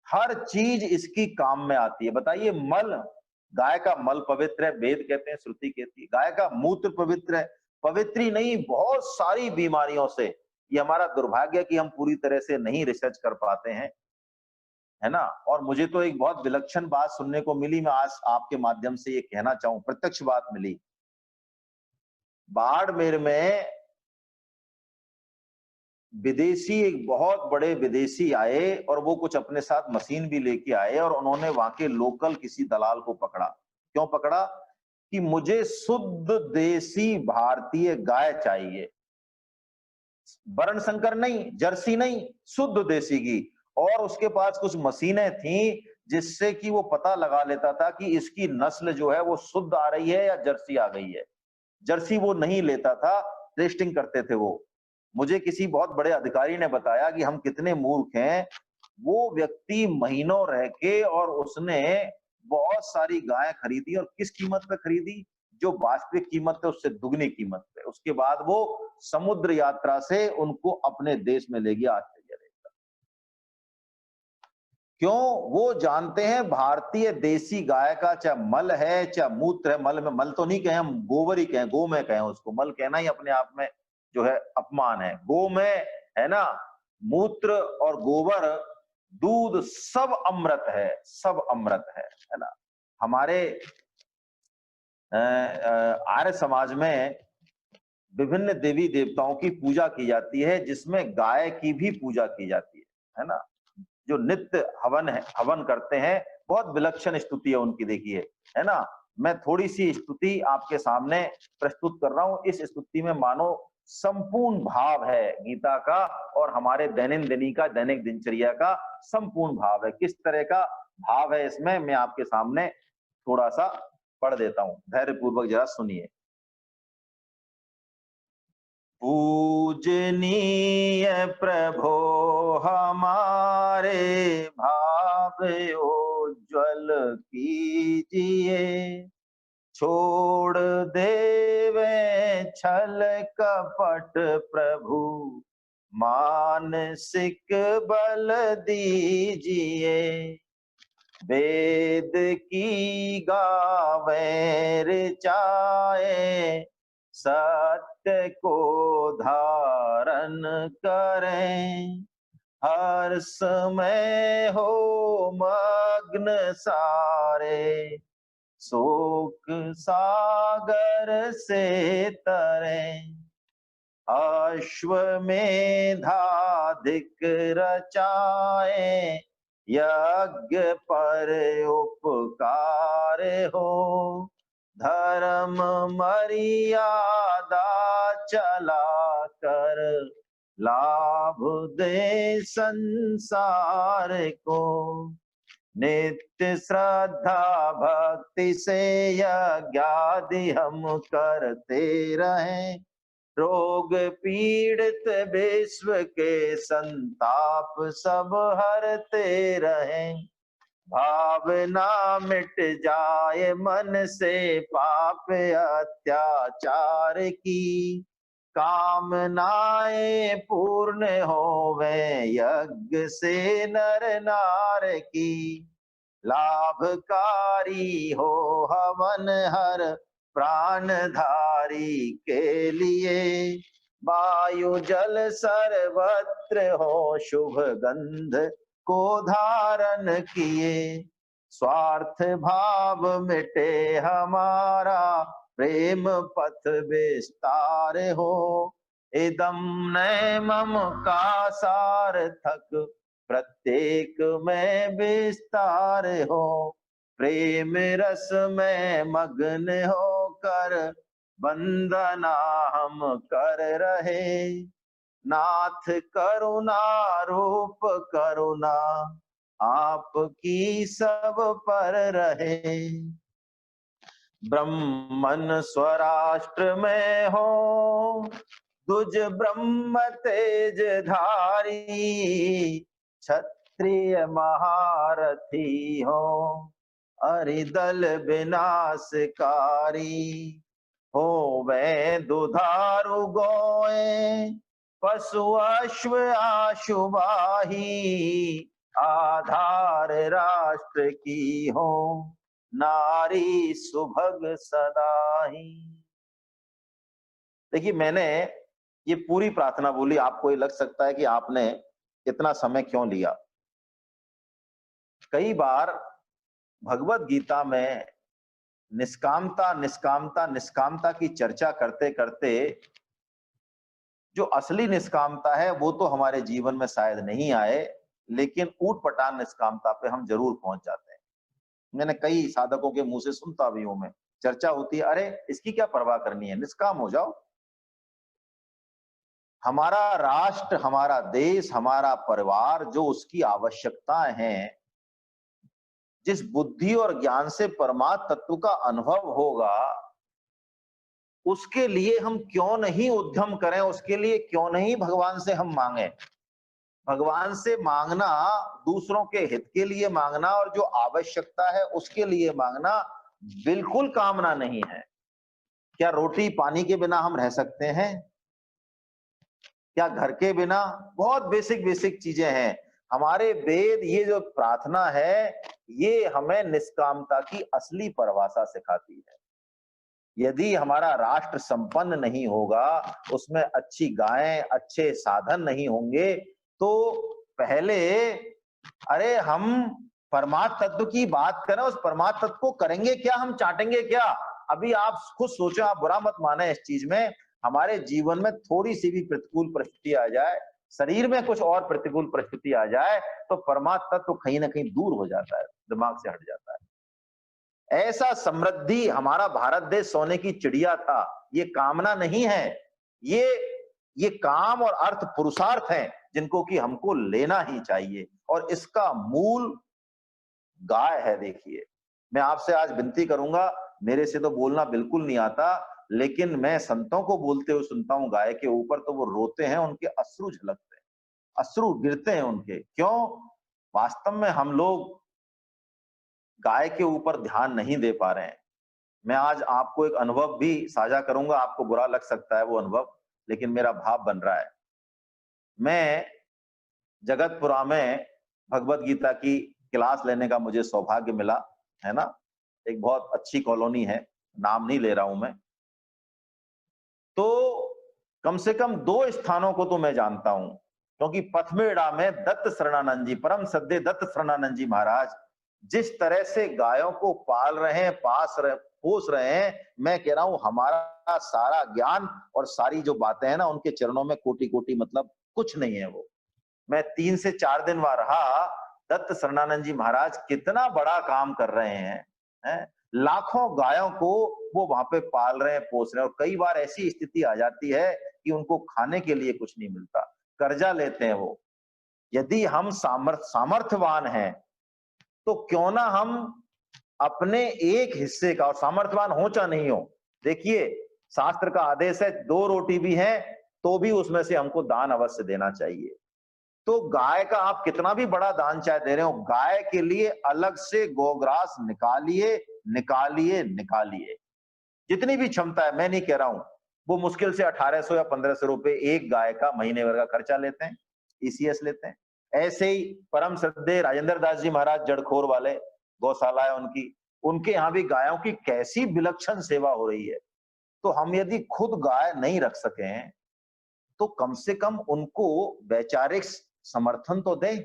हर चीज इसकी काम में आती है। बताइए, मल, गाय का मल पवित्र है, वेद कहते हैं, श्रुति कहती है। गाय का मूत्र पवित्र है, पवित्र ही नहीं, बहुत सारी बीमारियों से। ये हमारा दुर्भाग्य है कि हम पूरी तरह से नहीं रिसर्च कर पाते हैं, है ना? और मुझे तो एक बहुत विलक्षण बात सुनने को मिली, मैं आज आपके माध्यम से ये कहना चाहूं, प्रत्यक्ष बात मिली। बाड़मेर में विदेशी, एक बहुत बड़े विदेशी आए और वो कुछ अपने साथ मशीन भी लेके आए और उन्होंने वहां के लोकल किसी दलाल को पकड़ा। क्यों पकड़ा? कि मुझे शुद्ध देसी भारतीय गाय चाहिए, वर्ण संकर नहीं, जर्सी नहीं, शुद्ध देसी की। और उसके पास कुछ मशीनें थी जिससे कि वो पता लगा लेता था कि इसकी नस्ल जो है वो शुद्ध आ रही है या जर्सी आ गई है। जर्सी वो नहीं लेता था, टेस्टिंग करते थे वो। मुझे किसी बहुत बड़े अधिकारी ने बताया कि हम कितने मूर्ख हैं। वो व्यक्ति महीनों रह के और उसने बहुत सारी गायें खरीदी और किस कीमत पे खरीदी? जो वास्तविक कीमत है उससे दुगनी कीमत पे। उसके बाद वो समुद्र यात्रा से उनको अपने देश में ले गया। आश्चर्य देखकर। क्यों? वो जानते हैं भारतीय देसी गाय का चाहे मल है चाहे मूत्र है, मल में, मल तो नहीं कहें हम, गोबर ही कहें, गो में कहें उसको, मल कहना ही अपने आप में जो है अपमान है। गो में, है ना, मूत्र और गोबर, दूध, सब अमृत है, सब अमृत है ना? हमारे आर्य समाज में विभिन्न देवी देवताओं की पूजा की जाती है जिसमें गाय की भी पूजा की जाती है ना? जो नित्य हवन है, हवन करते हैं, बहुत विलक्षण स्तुति है उनकी, देखिए, है ना? मैं थोड़ी सी स्तुति आपके सामने प्रस्तुत कर रहा हूं। इस स्तुति में मानो संपूर्ण भाव है गीता का और हमारे दैनिक का, दैनिक दिनचर्या का संपूर्ण भाव है। किस तरह का भाव है इसमें, मैं आपके सामने थोड़ा सा पढ़ देता हूं, धैर्य पूर्वक जरा सुनिए। पूजनीय प्रभो हमारे भाव उज्ज्वल कीजिए, छोड़ देवे छल कपट प्रभु, मानसिक बल दीजिए। वेद की गावे ऋचाए, सत्य को धारण करें, हर समय हो मग्न सारे, शोक सागर से तरें। अश्वमेधाधिक रचाए, यज्ञ पर उपकार हो, धर्म मर्यादा चला कर, लाभ दे संसार को। नित्य श्रद्धा भक्ति से यज्ञादि हम करते रहें, रोग पीड़ित विश्व के संताप सब हरते रहें। भावना मिट जाए मन से पाप अत्याचार की, कामनाएं पूर्ण होवे यज्ञ से नर नार की। लाभकारी हो हवन हर प्राणधारी के लिए, वायु जल सर्वत्र हो शुभ गंध को धारण किए। स्वार्थ भाव मिटे हमारा, प्रेम पथ विस्तार हो, इदम नए मम का सार्थक, प्रत्येक में विस्तार हो। प्रेम रस में मग्न होकर, वंदना हम कर रहे, नाथ करुणा रूप करुणा, आपकी सब पर रहे। ब्रह्मन स्वराष्ट्र में हो, दुज ब्रह्म तेज धारी, क्षत्रिय महारथी हो, अरिदल विनाशकारी। हो वे दुधारु गोए, पशु अश्व आशुवाही, आधार राष्ट्र की हो, नारी सुभग सदा ही। देखिए, मैंने ये पूरी प्रार्थना बोली, आपको ये लग सकता है कि आपने इतना समय क्यों लिया। कई बार भगवत गीता में निष्कामता निष्कामता निष्कामता की चर्चा करते करते जो असली निष्कामता है वो तो हमारे जीवन में शायद नहीं आए, लेकिन ऊट पटांग निष्कामता पे हम जरूर पहुंच जाते हैं। मैंने कई साधकों के मुंह से सुनता भी हूं, मैं चर्चा होती है, अरे इसकी क्या परवाह करनी है, निष्काम हो जाओ। हमारा राष्ट्र, हमारा देश, हमारा परिवार, जो उसकी आवश्यकताएं हैं, जिस बुद्धि और ज्ञान से परमात्म तत्व का अनुभव होगा, उसके लिए हम क्यों नहीं उद्यम करें, उसके लिए क्यों नहीं भगवान से हम मांगे। भगवान से मांगना, दूसरों के हित के लिए मांगना और जो आवश्यकता है उसके लिए मांगना बिल्कुल कामना नहीं है। क्या रोटी पानी के बिना हम रह सकते हैं? क्या घर के बिना? बहुत बेसिक बेसिक चीजें हैं। हमारे वेद, ये जो प्रार्थना है, ये हमें निष्कामता की असली परिभाषा सिखाती है। यदि हमारा राष्ट्र संपन्न नहीं होगा, उसमें अच्छी गायें, अच्छे साधन नहीं होंगे, तो पहले अरे हम परमात्म तत्व की बात करें, उस परमात्म तत्व को करेंगे क्या, हम चाटेंगे क्या? अभी आप खुद सोचो, आप बुरा मत माने इस चीज में, हमारे जीवन में थोड़ी सी भी प्रतिकूल परिस्थिति आ जाए, शरीर में कुछ और प्रतिकूल परिस्थिति आ जाए, तो परमात्म तत्व कहीं ना कहीं दूर हो जाता है, दिमाग से हट जाता है। ऐसा समृद्धि, हमारा भारत देश सोने की चिड़िया था, ये कामना नहीं है, ये काम और अर्थ पुरुषार्थ हैं, जिनको कि हमको लेना ही चाहिए, और इसका मूल गाय है। देखिए, मैं आपसे आज विनती करूंगा, मेरे से तो बोलना बिल्कुल नहीं आता, लेकिन मैं संतों को बोलते हुए सुनता हूँ गाय के ऊपर, तो वो रोते हैं, उनके अश्रु झलकते हैं, अश्रु गिरते हैं उनके। क्यों? वास्तव में हम लोग गाय के ऊपर ध्यान नहीं दे पा रहे हैं। मैं आज आपको एक अनुभव भी साझा करूंगा, आपको बुरा लग सकता है वो अनुभव, लेकिन मेरा भाव बन रहा है। मैं जगतपुरा में भगवत गीता की क्लास लेने का मुझे सौभाग्य मिला, है ना? एक बहुत अच्छी कॉलोनी है, नाम नहीं ले रहा हूं मैं। तो कम से कम 2 स्थानों को तो मैं जानता हूं, क्योंकि पथमेड़ा में दत्त शरणानंद जी, परम सद्य दत्त शरणानंद जी महाराज जिस तरह से गायों को पाल रहे हैं, पोस रहे हैं, मैं कह रहा हूं हमारा सारा ज्ञान और सारी जो बातें हैं ना, उनके चरणों में कोटि-कोटि मतलब कुछ नहीं है वो। मैं 3 से 4 दिन वहां रहा, दत्त शरणानंद जी महाराज कितना बड़ा काम कर रहे हैं? लाखों गायों को वो वहां पे पाल रहे हैं, पोस रहे हैं, और कई बार ऐसी स्थिति आ जाती है कि उनको खाने के लिए कुछ नहीं मिलता, कर्जा लेते हैं वो। यदि हम सामर्थ्यवान हैं, तो क्यों ना हम अपने एक हिस्से का, और सामर्थ्यवान हो चाहे नहीं हो, देखिए शास्त्र का आदेश है 2 रोटी भी है तो भी उसमें से हमको दान अवश्य देना चाहिए। तो गाय का आप कितना भी बड़ा दान चाहे दे रहे हो, गाय के लिए अलग से गोग्रास निकालिए, निकालिए, निकालिए। जितनी भी क्षमता है, मैं नहीं कह रहा हूं, वो मुश्किल से 1800 या 1500 रुपए एक गाय का महीने भर का खर्चा लेते हैं, ईसीएस लेते हैं। ऐसे ही परम श्रद्धेय राजेंद्र दास जी महाराज जड़खोर वाले, गौशाला है उनकी, उनके यहाँ भी गायों की कैसी विलक्षण सेवा हो रही है। तो हम यदि खुद गाय नहीं रख सके, तो कम से कम उनको वैचारिक समर्थन तो दें।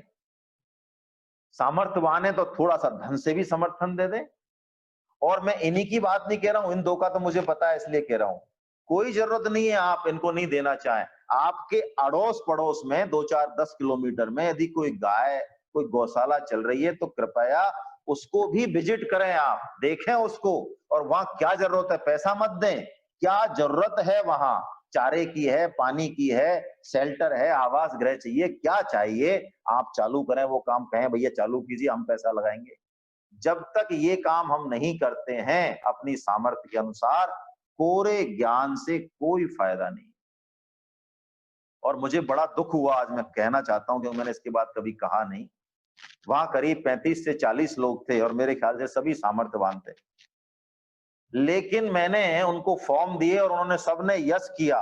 सामर्थ्यवान है तो थोड़ा सा धन से भी समर्थन दे दें। और मैं इन्हीं की बात नहीं कह रहा हूं, इन 2 का तो मुझे पता है इसलिए कह रहा हूं। कोई जरूरत नहीं है आप इनको नहीं देना चाहें। आपके अड़ोस पड़ोस में 2-4-10 किलोमीटर में यदि कोई गाय, कोई गौशाला चल रही है, तो कृपया उसको भी विजिट करें, आप देखें उसको, और वहां क्या जरूरत है, पैसा मत दें, क्या जरूरत है वहां, चारे की है, पानी की है, शेल्टर है, आवास गृह चाहिए, क्या चाहिए, आप चालू करें वो काम, कहें भैया चालू कीजिए, हम पैसा लगाएंगे। जब तक ये काम हम नहीं करते हैं अपनी सामर्थ्य के अनुसार, कोरे ज्ञान से कोई फायदा नहीं। और मुझे बड़ा दुख हुआ, आज मैं कहना चाहता हूं, क्योंकि मैंने इसके बाद कभी कहा नहीं। वहां करीब 35 से 40 लोग थे और मेरे ख्याल से सभी सामर्थ्यवान थे, लेकिन मैंने उनको फॉर्म दिए और उन्होंने सबने यस किया।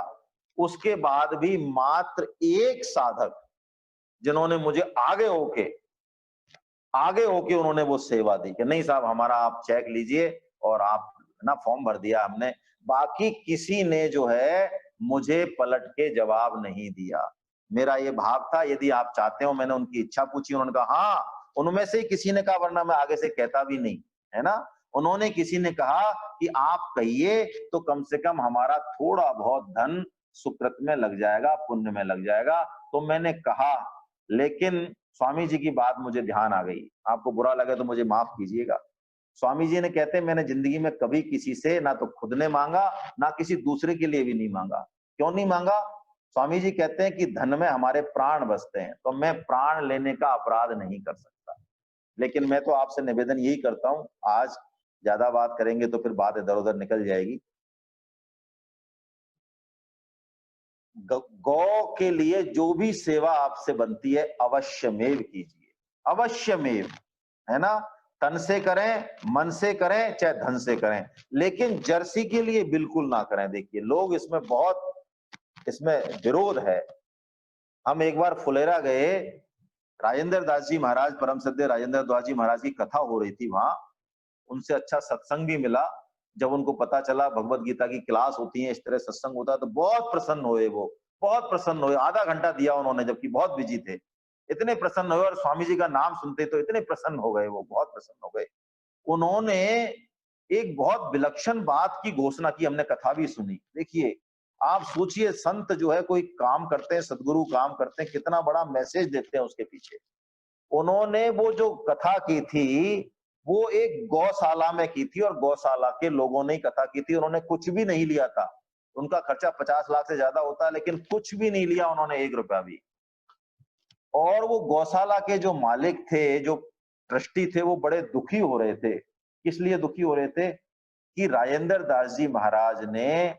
उसके बाद भी मात्र एक साधक, जिन्होंने मुझे आगे होके उन्होंने वो सेवा दी कि नहीं साहब हमारा आप चेक लीजिए, और आप ना फॉर्म भर दिया हमने। बाकी किसी ने जो है मुझे पलट के जवाब नहीं दिया। मेरा ये भाव था, यदि आप चाहते हो, मैंने उनकी इच्छा पूछी, उन्होंने कहा हाँ, उनमें से ही किसी ने कहा, वरना मैं आगे से कहता भी नहीं, है ना? उन्होंने किसी ने कहा कि आप कहिए तो कम से कम हमारा थोड़ा बहुत धन सुकृत में लग जाएगा, पुण्य में लग जाएगा। तो मैंने कहा, लेकिन स्वामी जी की बात मुझे ध्यान आ गई, आपको बुरा लगे तो मुझे माफ कीजिएगा। स्वामी जी ने कहते हैं मैंने जिंदगी में कभी किसी से ना तो खुद ने मांगा, ना किसी दूसरे के लिए भी नहीं मांगा। क्यों नहीं मांगा? स्वामी जी कहते हैं कि धन में हमारे प्राण बसते हैं, तो मैं प्राण लेने का अपराध नहीं कर सकता। लेकिन मैं तो आपसे निवेदन यही करता हूं, आज ज्यादा बात करेंगे तो फिर बात इधर-उधर निकल जाएगी। गौ के लिए जो भी सेवा आपसे बनती है, अवश्यमेव कीजिए, अवश्यमेव, है ना? तन से करें, मन से करें, चाहे धन से करें, लेकिन जर्सी के लिए बिल्कुल ना करें। देखिए लोग इसमें बहुत, इसमें विरोध है। हम एक बार फुलेरा गए, राजेंद्र दास जी महाराज, परम सद्य राजेंद्र दास जी महाराज की कथा हो रही थी वहां। उनसे अच्छा सत्संग भी मिला। जब उनको पता चला भगवत गीता की क्लास होती है, इस तरह सत्संग होता है, तो बहुत प्रसन्न हुए वो, बहुत प्रसन्न हुए। आधा घंटा दिया उन्होंने, जबकि बहुत बिजी थे। इतने प्रसन्न हुए, और स्वामी जी का नाम सुनते तो इतने प्रसन्न हो गए, वो बहुत प्रसन्न हो गए। उन्होंने एक बहुत विलक्षण बात की घोषणा की, हमने कथा भी सुनी। देखिए आप सोचिए, संत जो है कोई काम करते हैं, सदगुरु काम करते हैं, कितना बड़ा मैसेज देते हैं उसके पीछे। उन्होंने वो जो कथा की थी, वो एक गौशाला में की थी, और गौशाला के लोगों ने कथा की थी। उन्होंने कुछ भी नहीं लिया था। उनका खर्चा 50 लाख से ज्यादा होता है, लेकिन कुछ भी नहीं लिया उन्होंने, 1 रुपया भी। और वो गौशाला के जो मालिक थे, जो ट्रस्टी थे, वो बड़े दुखी हो रहे थे। किस लिए दुखी हो रहे थे? कि राजेंद्र दास जी महाराज ने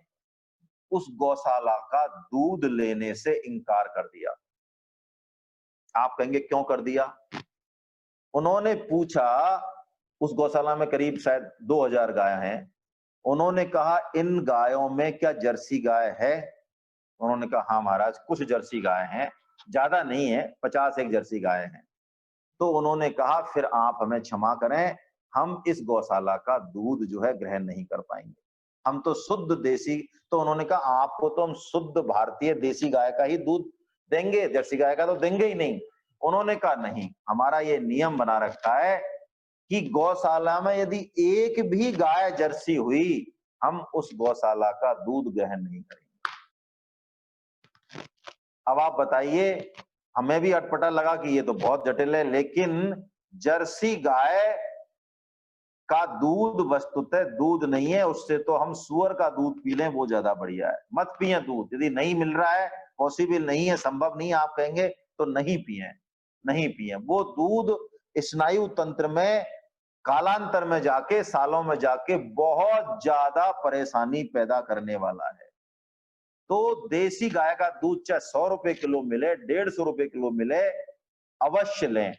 उस गौशाला का दूध लेने से इनकार कर दिया। आप कहेंगे क्यों कर दिया? उन्होंने पूछा, उस गौशाला में करीब शायद 2000 गाय हैं। उन्होंने कहा इन गायों में क्या जर्सी गाय है? उन्होंने कहा हाँ महाराज, कुछ जर्सी गाय हैं, ज्यादा नहीं है, 50 एक जर्सी गाय हैं। तो उन्होंने कहा फिर आप हमें क्षमा करें, हम इस गौशाला का दूध जो है ग्रहण नहीं कर पाएंगे, हम तो शुद्ध देसी। तो उन्होंने कहा आपको तो हम शुद्ध भारतीय देसी गाय का ही दूध देंगे, जर्सी गाय का तो देंगे ही नहीं। उन्होंने कहा नहीं, हमारा ये नियम बना रखा है कि गौशाला में यदि एक भी गाय जर्सी हुई, हम उस गौशाला का दूध ग्रहण नहीं करेंगे। अब आप बताइए, हमें भी अटपटा लगा कि ये तो बहुत जटिल है, लेकिन जर्सी गाय का दूध वस्तुतः दूध नहीं है, उससे तो हम सुअर का दूध पी लें वो ज्यादा बढ़िया है। मत पिए दूध, यदि नहीं मिल रहा है, पॉसिबल नहीं है, संभव नहीं है, आप कहेंगे तो नहीं पिए, नहीं पिए। वो दूध स्नायु तंत्र में कालांतर में जाके, सालों में जाके बहुत ज्यादा परेशानी पैदा करने वाला है। तो देसी गाय का दूध चाहे 100 रुपए किलो मिले, 150 रुपए किलो मिले, अवश्य लें,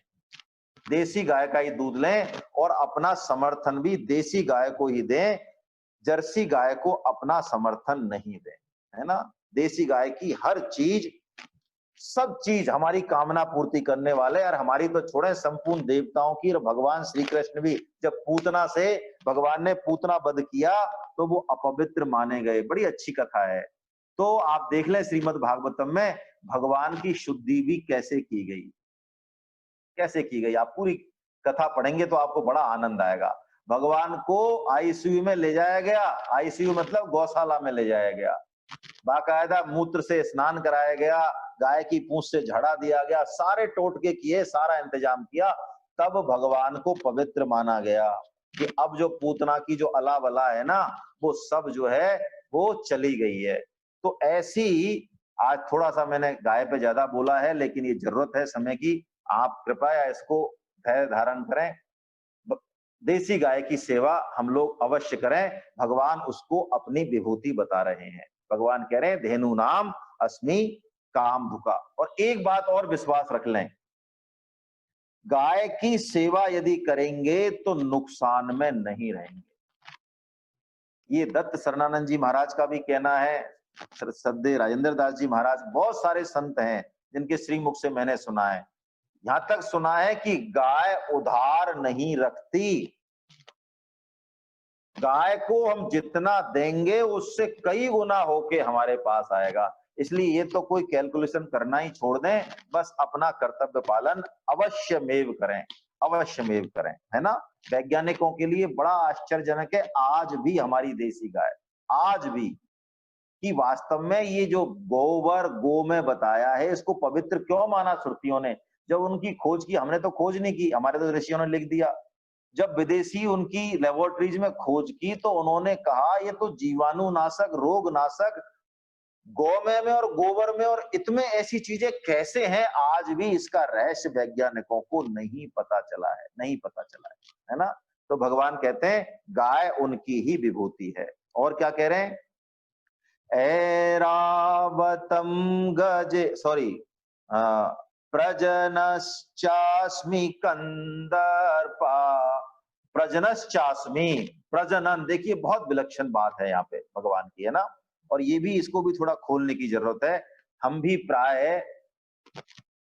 देसी गाय का ही दूध लें और अपना समर्थन भी देसी गाय को ही दें, जर्सी गाय को अपना समर्थन नहीं दें, है ना। देसी गाय की हर चीज, सब चीज हमारी कामना पूर्ति करने वाले, और हमारी तो छोड़े, संपूर्ण देवताओं की, और भगवान श्री कृष्ण भी जब पूतना से भगवान ने पूतना वध किया तो वो अपवित्र माने गए। बड़ी अच्छी कथा है। तो आप देख लें श्रीमद् भागवतम में भगवान की शुद्धि भी कैसे की गई, कैसे की गई। आप पूरी कथा पढ़ेंगे तो आपको बड़ा आनंद आएगा। भगवान को आईसीयू में ले जाया गया, आईसीयू मतलब गौशाला में ले जाया गया, बाकायदा मूत्र से स्नान कराया गया, गाय की पूंछ से झड़ा दिया गया, सारे टोटके किए, सारा इंतजाम किया, तब भगवान को पवित्र माना गया कि अब जो पूतना की जो अला बला है ना, वो सब जो है वो चली गई है। तो ऐसी, आज थोड़ा सा मैंने गाय पे ज्यादा बोला है, लेकिन ये जरूरत है समय की, आप कृपया इसको धैर्य धारण करें। देसी गाय की सेवा हम लोग अवश्य करें, भगवान उसको अपनी विभूति बता रहे हैं। भगवान कह रहे हैं धेनु नाम अस्मि काम भुका। और एक बात और विश्वास रख लें, गाय की सेवा यदि करेंगे तो नुकसान में नहीं रहेंगे। ये दत्त शरणानंद जी महाराज का भी कहना है, सद्य राजेंद्र दास जी महाराज, बहुत सारे संत हैं जिनके श्रीमुख से मैंने सुना है। यहां तक सुना है कि गाय उधार नहीं रखती, गाय को हम जितना देंगे उससे कई गुना होके हमारे पास आएगा। इसलिए ये तो कोई कैलकुलेशन करना ही छोड़ दें, बस अपना कर्तव्य पालन अवश्यमेव करें, अवश्यमेव करें, है ना। वैज्ञानिकों के लिए बड़ा आश्चर्यजनक है आज भी हमारी देसी गाय, आज भी, कि वास्तव में ये जो गोबर गो में बताया है, इसको पवित्र क्यों माना श्रुतियों ने। जब उनकी खोज की, हमने तो खोज नहीं की, हमारे तो ऋषियों ने लिख दिया। जब विदेशी उनकी लेबोरेटरीज में खोज की तो उन्होंने कहा ये तो जीवाणुनाशक, रोगनाशक गौमय में और गोबर में, और इतने ऐसी चीजें कैसे हैं, आज भी इसका रहस्य वैज्ञानिकों को नहीं पता चला है, नहीं पता चला है ना। तो भगवान कहते हैं गाय उनकी ही विभूति है। और क्या कह रहे हैं, ऐरावतम गजे, सॉरी, प्रजनश्चास्मि कंदर्पा, प्रजनश्चास्मि, प्रजनन, देखिए बहुत विलक्षण बात है यहाँ पे भगवान की, है ना। और ये भी, इसको भी थोड़ा खोलने की जरूरत है। हम भी प्राय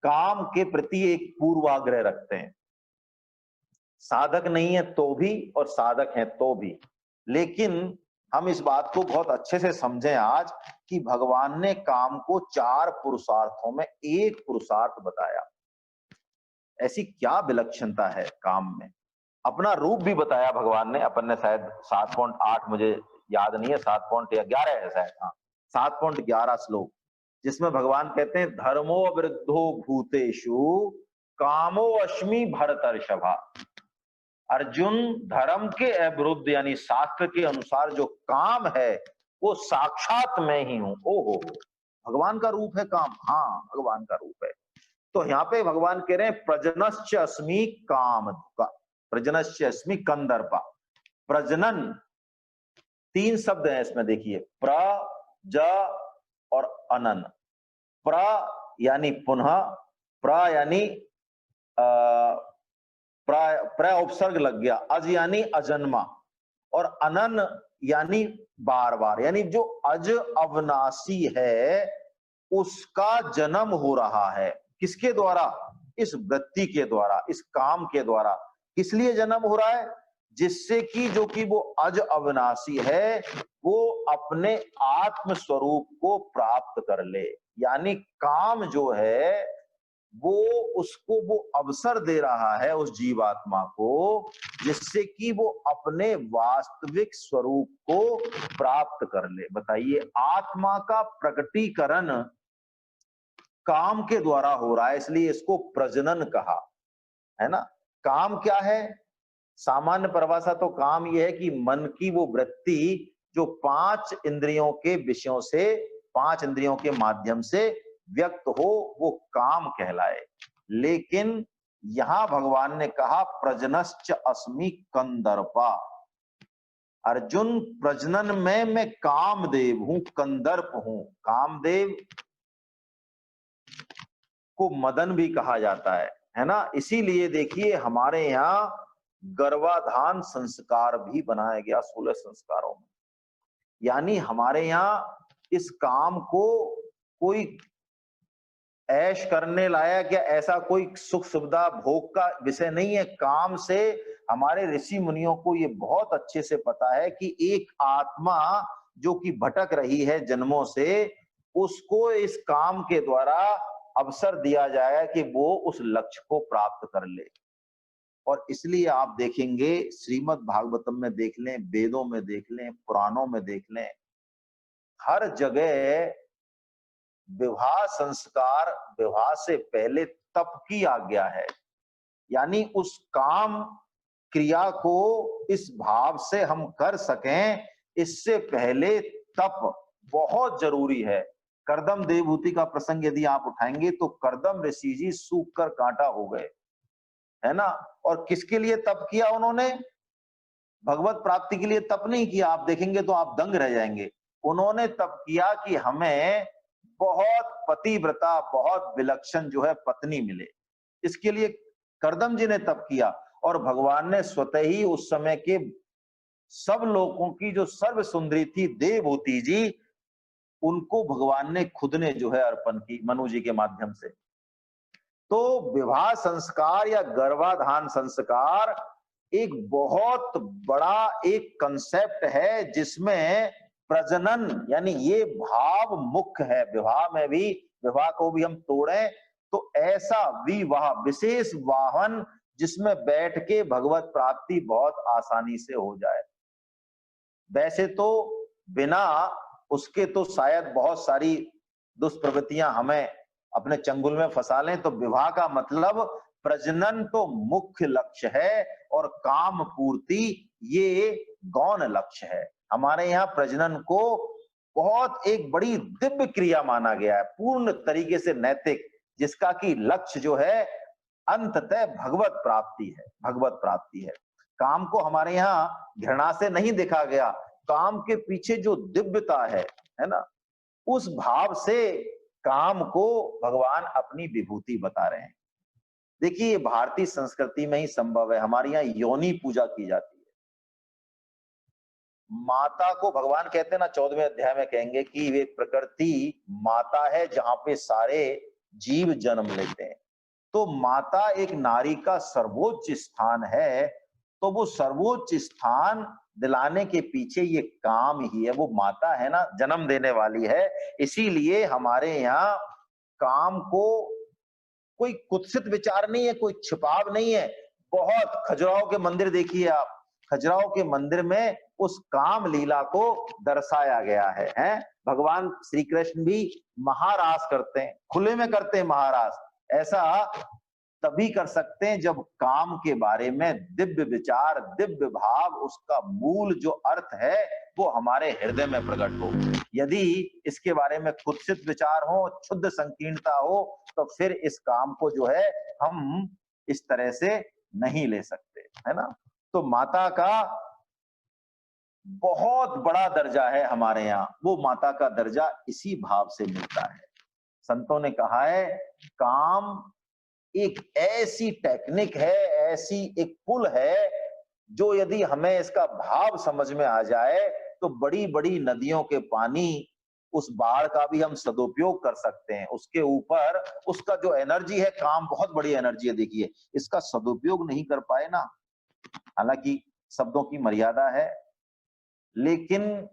काम के प्रति एक पूर्वाग्रह रखते हैं, साधक नहीं है तो भी और साधक है तो भी, लेकिन हम इस बात को बहुत अच्छे से समझें आज कि भगवान ने काम को 4 पुरुषार्थों में एक पुरुषार्थ बताया। ऐसी क्या विलक्षणता है काम में। अपना रूप भी बताया भगवान ने, अपन ने शायद 7.8, मुझे याद नहीं है, 7.11 है शायद, हाँ 7.11 श्लोक, जिसमें भगवान कहते हैं धर्मो वृद्धो भूतेषु कामो अश्मि भरतर्षभा। अर्जुन, धर्म के अविरुद्ध यानी शास्त्र के अनुसार जो काम है वो साक्षात मैं ही हूं। ओहो, भगवान का रूप है काम, हाँ भगवान का रूप है। तो यहाँ पे भगवान कह रहे हैं प्रजनश्च अस्मि काम, प्रजनश्च अस्मि कंदर्पा, प्रजनन तीन शब्द हैं इसमें, देखिए प्र, ज और अनन। प्र यानी पुनः, प्र यानी प्र उपसर्ग लग गया, अज यानी अजन्मा, और अनन यानी बार बार, यानी जो अज अविनाशी है उसका जन्म हो रहा है। किसके द्वारा? इस वृत्ति के द्वारा, इस काम के द्वारा। किस लिए जन्म हो रहा है? जिससे कि जो कि वो अज अविनाशी है वो अपने आत्म स्वरूप को प्राप्त कर ले। यानी काम जो है वो उसको वो अवसर दे रहा है उस जीवात्मा को, जिससे कि वो अपने वास्तविक स्वरूप को प्राप्त कर ले। बताइए, आत्मा का प्रकटीकरण काम के द्वारा हो रहा है, इसलिए इसको प्रजनन कहा, है ना। काम क्या है? सामान्य परिभाषा तो काम यह है कि मन की वो वृत्ति जो पांच इंद्रियों के विषयों से, पांच इंद्रियों के माध्यम से व्यक्त हो, वो काम कहलाए। लेकिन यहां भगवान ने कहा प्रजनश्च अस्मि कंदर्पा। अर्जुन, प्रजनन में मैं कामदेव हूं, कंदर्प हूं। कामदेव को मदन भी कहा जाता है ना। इसीलिए देखिए हमारे यहाँ गर्भाधान संस्कार भी बनाया गया 16 संस्कारों में। यानी हमारे यहाँ इस काम को कोई ऐश करने लायक या ऐसा कोई सुख सुविधा भोग का विषय नहीं है। काम से हमारे ऋषि मुनियों को ये बहुत अच्छे से पता है कि एक आत्मा जो कि भटक रही है जन्मों से, उसको इस काम के द्वारा अवसर दिया जाए कि वो उस लक्ष्य को प्राप्त कर ले। और इसलिए आप देखेंगे श्रीमद् भागवतम में देख लें, वेदों में देख लें, पुराणों में देख लें, हर जगह विवाह संस्कार, विवाह से पहले तप की आज्ञा है। यानी उस काम क्रिया को इस भाव से हम कर सकें, इससे पहले तप बहुत जरूरी है। करदम देवहूति का प्रसंग यदि आप उठाएंगे तो करदम ऋषि जी सूख कर कांटा हो गए, है ना। और किसके लिए तप किया उन्होंने? भगवत प्राप्ति के लिए तप नहीं किया। आप देखेंगे तो आप दंग रह जाएंगे। उन्होंने तप किया कि हमें बहुत पतिव्रता, बहुत विलक्षण जो है पत्नी मिले। इसके लिए करदम जी ने तप किया, और भगवान ने स्वतः ही उस समय के सब लोगों की जो सर्व सुंदरी थी देवहूति जी, उनको भगवान ने खुद ने जो है अर्पण की मनु जी के माध्यम से। तो विवाह संस्कार या गर्भाधान संस्कार एक बहुत बड़ा एक कंसेप्ट है, जिसमें प्रजनन यानी ये भाव मुख्य है। विवाह में भी, विवाह को भी हम तोड़ें तो ऐसा विवाह, विशेष वाहन जिसमें बैठ के भगवत प्राप्ति बहुत आसानी से हो जाए। वैसे तो बिना उसके तो शायद बहुत सारी दुष्प्रवृत्तियां हमें अपने चंगुल में फंसा लें। तो विवाह का मतलब प्रजनन तो मुख्य लक्ष्य है और काम पूर्ति ये गौण लक्ष्य है। हमारे यहाँ प्रजनन को बहुत एक बड़ी दिव्य क्रिया माना गया है, पूर्ण तरीके से नैतिक, जिसका कि लक्ष्य जो है अंततः भगवत प्राप्ति है, भगवत प्राप्ति है। काम को हमारे यहाँ घृणा से नहीं देखा गया। काम के पीछे जो दिव्यता है ना, उस भाव से काम को भगवान अपनी विभूति बता रहे हैं। देखिए, भारतीय संस्कृति में ही संभव है। हमारे यहाँ योनि पूजा की जाती है। माता को भगवान कहते हैं ना, 14वें अध्याय में कहेंगे कि वे प्रकृति माता है जहां पे सारे जीव जन्म लेते हैं। तो माता एक नारी का सर्वोच्च स्थान है। तो वो सर्वोच्च स्थान दिलाने के पीछे ये काम ही है। वो माता है ना, जन्म देने वाली है। इसीलिए हमारे यहाँ काम को कोई कुत्सित विचार नहीं है, कोई छिपाव नहीं है। बहुत, खजुराहो के मंदिर देखिए आप, खजुराहो के मंदिर में उस काम लीला को दर्शाया गया है। भगवान श्री कृष्ण भी महारास करते हैं, खुले में करते हैं महारास। ऐसा तभी कर सकते हैं जब काम के बारे में दिव्य विचार, दिव्य भाव, उसका मूल जो अर्थ है वो हमारे हृदय में प्रकट हो। यदि इसके बारे में कुत्सित विचार हो, क्षुद्र संकीर्णता हो, तो फिर इस काम को जो है हम इस तरह से नहीं ले सकते, है ना। तो माता का बहुत बड़ा दर्जा है हमारे यहाँ, वो माता का दर्जा इसी भाव से मिलता है। संतों ने कहा है काम एक ऐसी टेक्निक है, ऐसी एक पुल है, जो यदि हमें इसका भाव समझ में आ जाए तो बड़ी-बड़ी नदियों के पानी, उस बाढ़ का भी हम सदुपयोग कर सकते हैं। उसके ऊपर उसका जो एनर्जी है, काम बहुत बड़ी एनर्जी है देखिए, इसका सदुपयोग नहीं कर पाए ना, हालाँकि शब्दों की मर्यादा है, लेकिन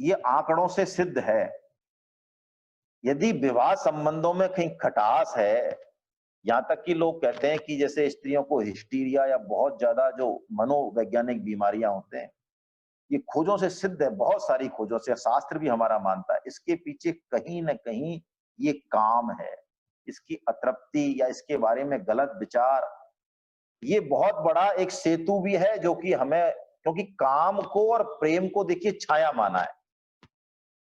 ये आंकड़ों से सिद्ध है। यदि विवाह संबंधों में कहीं खटास है, यहाँ तक कि लोग कहते हैं कि जैसे स्त्रियों को हिस्टीरिया या बहुत ज्यादा जो मनोवैज्ञानिक बीमारियां होते हैं, ये खोजों से सिद्ध है, बहुत सारी खोजों से, शास्त्र भी हमारा मानता है, इसके पीछे कहीं न कहीं ये काम है। इसकी अतृप्ति या इसके बारे में गलत विचार, ये बहुत बड़ा एक सेतु भी है जो कि हमें, क्योंकि काम को और प्रेम को देखिए छाया माना है।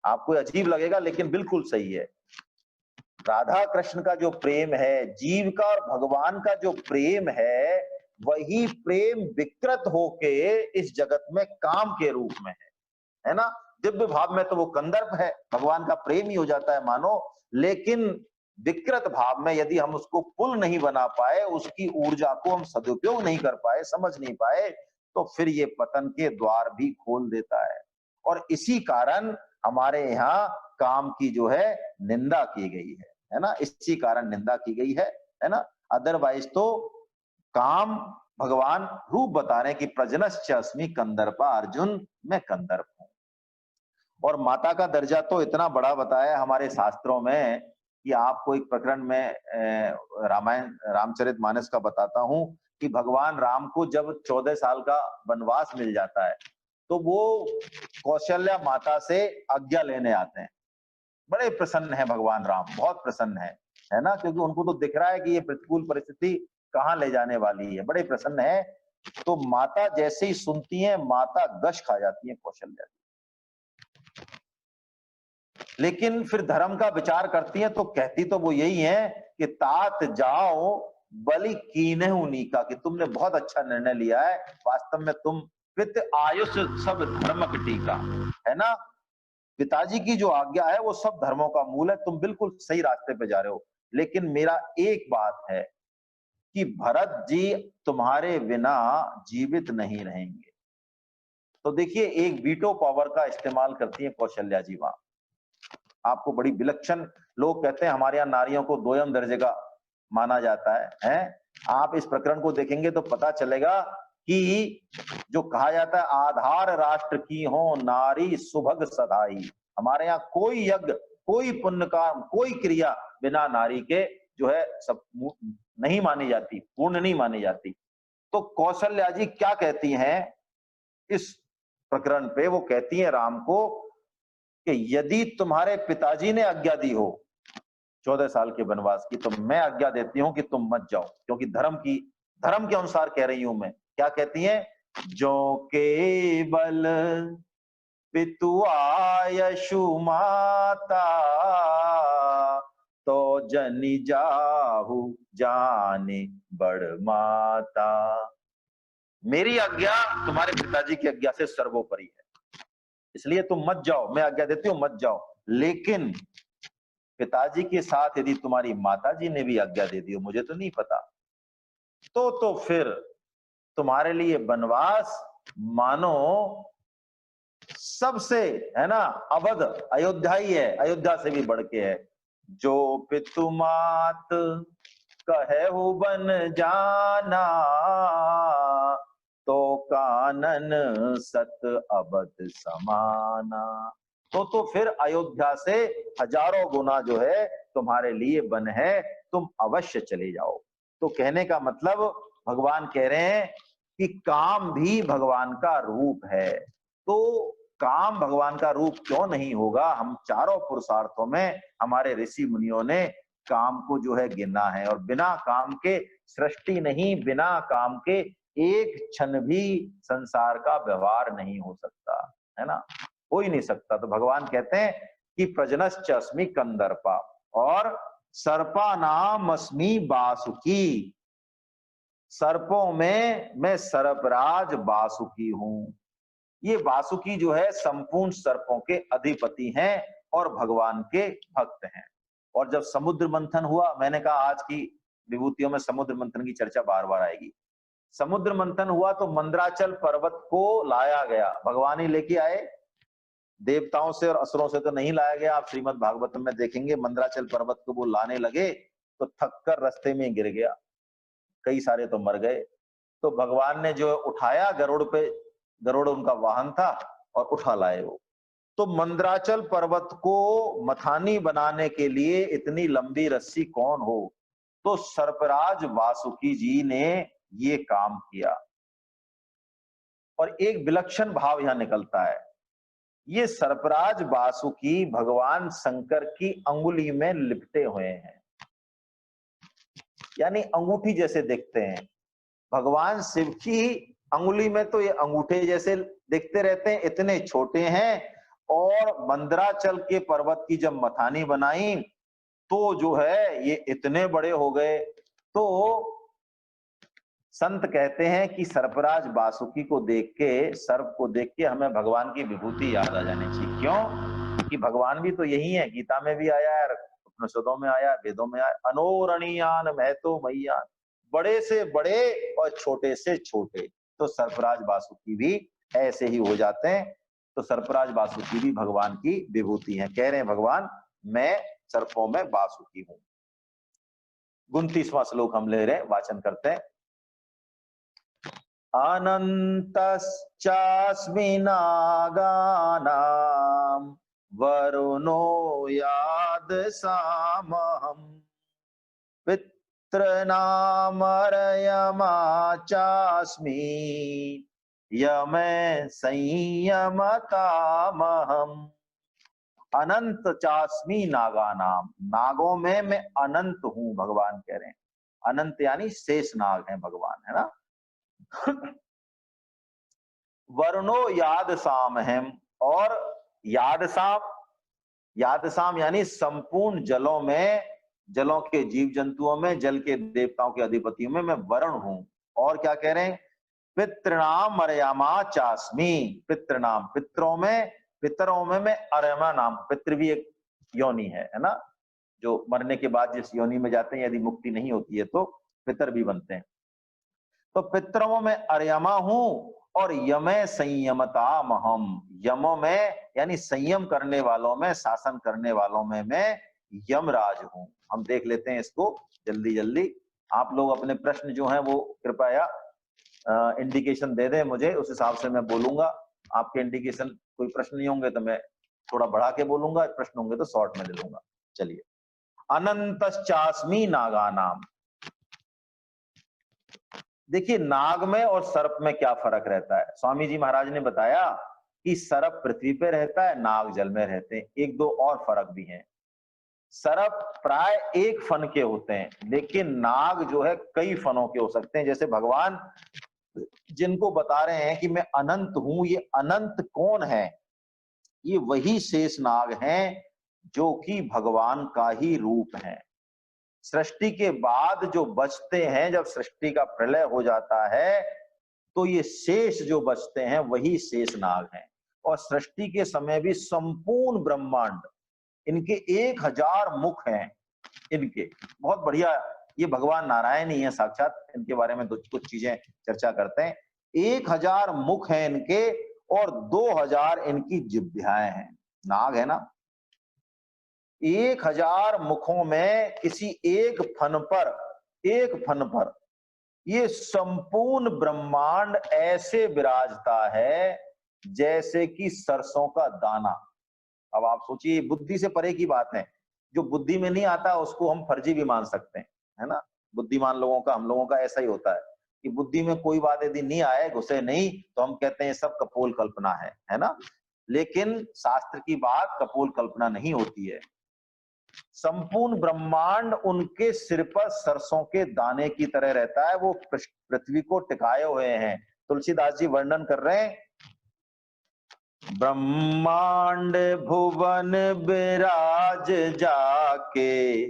आपको अजीब लगेगा लेकिन बिल्कुल सही है। राधा कृष्ण का जो प्रेम है, जीव का और भगवान का जो प्रेम है, वही प्रेम विकृत होके इस जगत में काम के रूप में है ना? दिव्य भाव में तो वो कंदर्प है, भगवान का प्रेम ही हो जाता है मानो, लेकिन विकृत भाव में यदि हम उसको पुल नहीं बना पाए, उसकी ऊर्जा को हम सदुपयोग नहीं कर पाए, समझ नहीं पाए, तो फिर ये पतन के द्वार भी खोल देता है। और इसी कारण हमारे यहाँ काम की जो है निंदा की गई है ना? इसी कारण निंदा की गई है ना? अदरवाइज तो काम भगवान रूप बता रहे हैं कि प्रजनश्च अस्मि कंदर्पा अर्जुन, मैं कंदर्प हूं। और माता का दर्जा तो इतना बड़ा बताया हमारे शास्त्रों में कि आपको एक प्रकरण में रामायण रामचरितमानस का बताता हूं कि भगवान राम को जब 14 साल का वनवास मिल जाता है, तो वो कौशल्या माता से आज्ञा लेने आते हैं। बड़े प्रसन्न है भगवान राम, बहुत प्रसन्न है ना? क्योंकि उनको तो दिख रहा है कि ये प्रतिकूल परिस्थिति कहाँ ले जाने वाली है, बड़े प्रसन्न है। तो माता जैसे ही सुनती है, माता गश खा जाती है कौशल्या। लेकिन फिर धर्म का विचार करती है तो कहती तो वो यही है कि तात जाओ बलि कीन्हु नीका, कि तुमने बहुत अच्छा निर्णय लिया है, वास्तव में तुम पित आयुष सब धर्मक टीका, है ना? पिताजी की जो आज्ञा है वो सब धर्मों का मूल है, तुम बिल्कुल सही रास्ते पे जा रहे हो। लेकिन मेरा एक बात है कि भरत जी तुम्हारे बिना जीवित नहीं रहेंगे। तो देखिए एक वीटो पावर का इस्तेमाल करती है कौशल्या जी वहां। आपको बड़ी विलक्षण, लोग कहते हैं हमारे यहाँ नारियों को दोयम दर्जे का माना जाता है? आप इस प्रकरण को देखेंगे तो पता चलेगा कि जो कहा जाता है आधार राष्ट्र की हो नारी सुभग सदाई, हमारे यहाँ कोई यज्ञ, कोई पुण्य काम, कोई क्रिया बिना नारी के जो है सब नहीं मानी जाती, पूर्ण नहीं मानी जाती। तो कौशल्या जी क्या कहती हैं इस प्रकरण पे? वो कहती है राम को कि यदि तुम्हारे पिताजी ने आज्ञा दी हो 14 साल के वनवास की, तो मैं आज्ञा देती हूं कि तुम मत जाओ, क्योंकि धर्म के अनुसार कह रही हूं मैं। क्या कहती हैं? जो केवल पितु आयशु माता, तो जनि जाहु जाने बड़ माता। मेरी आज्ञा तुम्हारे पिताजी की आज्ञा से सर्वोपरि है, इसलिए तुम मत जाओ, मैं आज्ञा देती हूं मत जाओ। लेकिन पिताजी के साथ यदि तुम्हारी माताजी ने भी आज्ञा दे दी हो, मुझे तो नहीं पता, तो फिर तुम्हारे लिए वनवास मानो सबसे, है ना, अवध अयोध्या ही है, अयोध्या से भी बढ़ के है। जो पितु मात कहे हो बन जाना, तो कानन सत अवध समाना। तो फिर अयोध्या से हजारों गुना जो है तुम्हारे लिए बन है, तुम अवश्य चले जाओ। तो कहने का मतलब भगवान कह रहे हैं कि काम भी भगवान का रूप है। तो काम भगवान का रूप क्यों नहीं होगा? हम चारों पुरुषार्थों में हमारे ऋषि मुनियों ने काम को जो है गिना है, और बिना काम के सृष्टि नहीं, बिना काम के एक क्षण भी संसार का व्यवहार नहीं हो सकता, है ना? हो ही नहीं सकता। तो भगवान कहते हैं कि प्रजनश्च अस्मि कंदर्पा, और सर्पा नाम अस्मि वासुकी, सर्पों में मैं सर्पराज वासुकी हूं। ये वासुकी जो है संपूर्ण सर्पों के अधिपति हैं और भगवान के भक्त हैं। और जब समुद्र मंथन हुआ, मैंने कहा आज की विभूतियों में समुद्र मंथन की चर्चा बार बार आएगी। समुद्र मंथन हुआ तो मंदराचल पर्वत को लाया गया, भगवान ही लेके आए, देवताओं से और असुरों से तो नहीं लाया गया। आप श्रीमद् भागवतम में देखेंगे मंदराचल पर्वत को वो लाने लगे तो थककर रास्ते में गिर गया, कई सारे तो मर गए। तो भगवान ने जो उठाया गरुड़ पे, गरुड़ उनका वाहन था और उठा लाए वो। तो मंदराचल पर्वत को मथानी बनाने के लिए इतनी लंबी रस्सी कौन हो, तो सर्पराज वासुकी जी ने ये काम किया। और एक विलक्षण भाव यहां निकलता है, ये सर्पराज वासुकी भगवान शंकर की अंगुली में लिपटे हुए हैं, यानी अंगूठी जैसे दिखते हैं। भगवान शिव की अंगुली में तो ये अंगूठे जैसे दिखते रहते हैं, इतने छोटे हैं। और मंदराचल के पर्वत की जब मथानी बनाई तो जो है ये इतने बड़े हो गए। तो संत कहते हैं कि सर्पराज वासुकी को देख के, सर्प को देख के हमें भगवान की विभूति याद आ जानी चाहिए। क्यों? कि भगवान भी तो यही है, गीता में भी आया है, उपनिषदों में आया, वेदों में आया, अनोरणीयान महतो मैयान, बड़े से बड़े और छोटे से छोटे। तो सर्पराज वासुकी भी ऐसे ही हो जाते हैं। तो सर्पराज वासुकी भी भगवान की विभूति है। कह रहे हैं भगवान मैं सर्पों में वासुकी हूं। 29वां श्लोक हम ले रहे हैं, वाचन करते हैं। अनन्तश्चास्मि नागानां वरुणो यादसामहम् पितॄणामर्यमा चास्मि यमे संयमतामहम्। अनंत चास्मि नागानाम, नागों में मैं अनंत हूं, भगवान कह रहे हैं। अनंत यानी शेष नाग हैं भगवान, है ना। वरुणो यादसाम है, और यादसाम, यादसाम यानी संपूर्ण जलों में, जलों के जीव जंतुओं में, जल के देवताओं के अधिपतियों में मैं वरुण हूं। और क्या कह रहे हैं? पितृणाम अर्यमा चास्मि, पितृणाम पितरों में, पितरों में मैं अर्यमा नाम, पितृ भी एक योनि है ना, जो मरने के बाद जिस योनि में जाते हैं, यदि मुक्ति नहीं होती है तो पितर भी बनते हैं। तो पितरों में अर्यमा हूं और यमे संयमताम हम, यमों में यानी संयम करने वालों में, शासन करने वालों में मैं यमराज हूं। हम देख लेते हैं इसको जल्दी जल्दी। आप लोग अपने प्रश्न जो हैं वो कृपया इंडिकेशन दे दें मुझे, उस हिसाब से मैं बोलूंगा। आपके इंडिकेशन कोई प्रश्न नहीं होंगे तो मैं थोड़ा बढ़ा के बोलूंगा, प्रश्न होंगे तो शॉर्ट में दे दूंगा। चलिए, अनंतश्चास्मि नागानाम। देखिए नाग में और सर्प में क्या फर्क रहता है। स्वामी जी महाराज ने बताया कि सर्प पृथ्वी पे रहता है, नाग जल में रहते हैं। एक दो और फर्क भी हैं। सर्प प्राय एक फन के होते हैं, लेकिन नाग जो है कई फनों के हो सकते हैं। जैसे भगवान जिनको बता रहे हैं कि मैं अनंत हूं, ये अनंत कौन है? ये वही शेष नाग हैं जो कि भगवान का ही रूप है। सृष्टि के बाद जो बचते हैं, जब सृष्टि का प्रलय हो जाता है तो ये शेष जो बचते हैं वही शेष नाग हैं। और सृष्टि के समय भी संपूर्ण ब्रह्मांड, इनके 1000 मुख हैं। इनके बहुत बढ़िया, ये भगवान नारायण ही है साक्षात, इनके बारे में कुछ चीजें चर्चा करते हैं। 1000 मुख हैं इनके और 2000 इनकी जिह्वाएं हैं। नाग है ना, 1000 मुखों में किसी एक फन पर ये संपूर्ण ब्रह्मांड ऐसे विराजता है जैसे कि सरसों का दाना। अब आप सोचिए, बुद्धि से परे की बात है। जो बुद्धि में नहीं आता उसको हम फर्जी भी मान सकते हैं, है ना। बुद्धिमान लोगों का, हम लोगों का ऐसा ही होता है कि बुद्धि में कोई बात यदि नहीं आए, घुसे नहीं, तो हम कहते हैं सब कपोल कल्पना है ना। लेकिन शास्त्र की बात कपोल कल्पना नहीं होती है। संपूर्ण ब्रह्मांड उनके सिर पर सरसों के दाने की तरह रहता है। वो पृथ्वी को टिकाए हुए हैं। तुलसीदास जी वर्णन कर रहे हैं, ब्रह्मांड भुवन विराज जाके,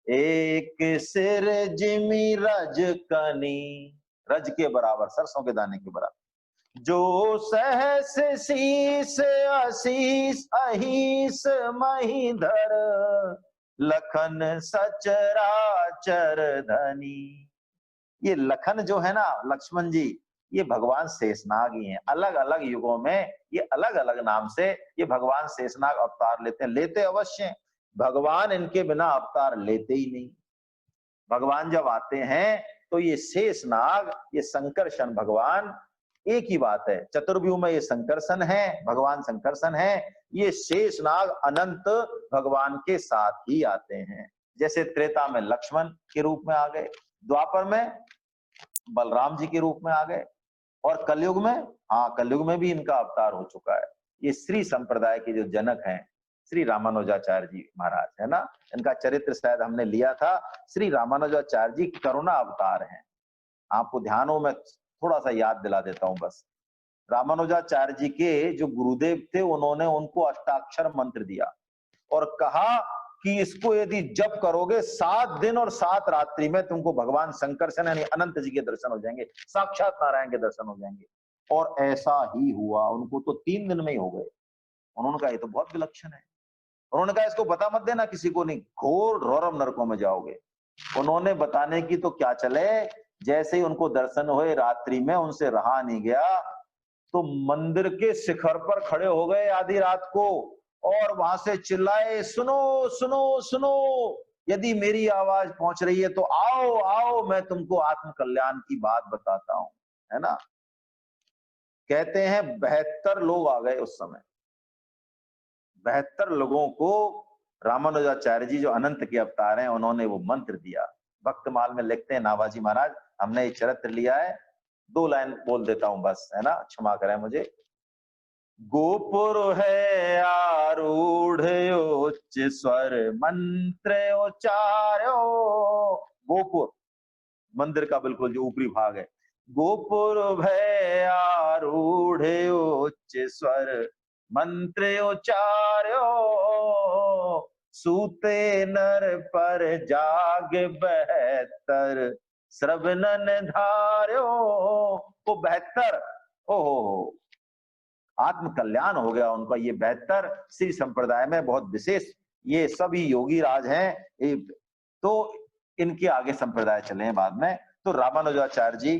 एक सिर जिमि रज कनी, रज के बराबर, सरसों के दाने के बराबर। जो सहस शीस अशीस अहीस महीधर, लखन सचराचर धनी। ये लखन जो है ना, लक्ष्मण जी, ये भगवान शेषनाग ही हैं। अलग अलग युगों में ये अलग अलग नाम से ये भगवान शेषनाग अवतार लेते हैं, लेते अवश्य हैं। भगवान इनके बिना अवतार लेते ही नहीं। भगवान जब आते हैं तो ये शेषनाग, ये संकर्षण भगवान, एक ही बात है। चतुर्व्यूह में ये संकर्षण है, भगवान संकर्षण है। ये शेषनाग अनंत भगवान के साथ ही आते हैं। जैसे त्रेता में लक्ष्मण के रूप में आ गए, द्वापर में बलराम जी के रूप में आ गए, और कलयुग में, हाँ कलयुग में भी इनका अवतार हो चुका है। ये श्री संप्रदाय के जो जनक हैं श्री रामानुजाचार्य जी महाराज, है ना। इनका चरित्र शायद हमने लिया था। श्री रामानुजाचार्य जी करुणा अवतार हैं। आपको ध्यान हो, मैं थोड़ा सा याद दिला देता हूं बस। रामानुजाचार्य जी के जो गुरुदेव थे, उन्होंने उनको अष्टाक्षर मंत्र दिया और कहा कि इसको यदि जप करोगे 7 दिन और 7 रात्रि में तुमको भगवान संकर्षण यानी अनंत जी के दर्शन हो जाएंगे, साक्षात नारायण के दर्शन हो जाएंगे। और ऐसा ही हुआ, उनको तो 3 दिन में ही हो गए। उन्होंने कहा ये तो बहुत विलक्षण है। उन्होंने कहा इसको बता मत देना किसी को, नहीं घोर रौरव नरकों में जाओगे। उन्होंने बताने की तो क्या चले, जैसे ही उनको दर्शन हुए रात्रि में, उनसे रहा नहीं गया, तो मंदिर के शिखर पर खड़े हो गए आधी रात को और वहां से चिल्लाए, सुनो सुनो सुनो, यदि मेरी आवाज पहुंच रही है तो आओ आओ, मैं तुमको आत्म कल्याण की बात बताता हूं, है ना। कहते हैं 72 लोग आ गए उस समय। 72 लोगों को रामानुजाचार्य जी जो अनंत के अवतार हैं, उन्होंने वो मंत्र दिया। भक्तमाल में लिखते हैं नाभाजी महाराज, हमने ये चरित्र लिया है, 2 लाइन बोल देता हूं बस, है ना, क्षमा करें मुझे। गोपुर है आरूढ़ उच्च स्वर मंत्र उच्चार्यो। गोपुर मंदिर का बिल्कुल जो ऊपरी भाग है। गोपुर भय आरूढ़ उच्च स्वर मंत्र उच्चार्यो, सूते नर पर जाग 72 श्रवणन धार्यो। वो 72, ओहो, आत्म कल्याण हो गया उनका। ये 72 श्री संप्रदाय में बहुत विशेष, ये सभी योगी राज हैं। तो इनके आगे संप्रदाय चले हैं बाद में। तो रामानुजाचार्य जी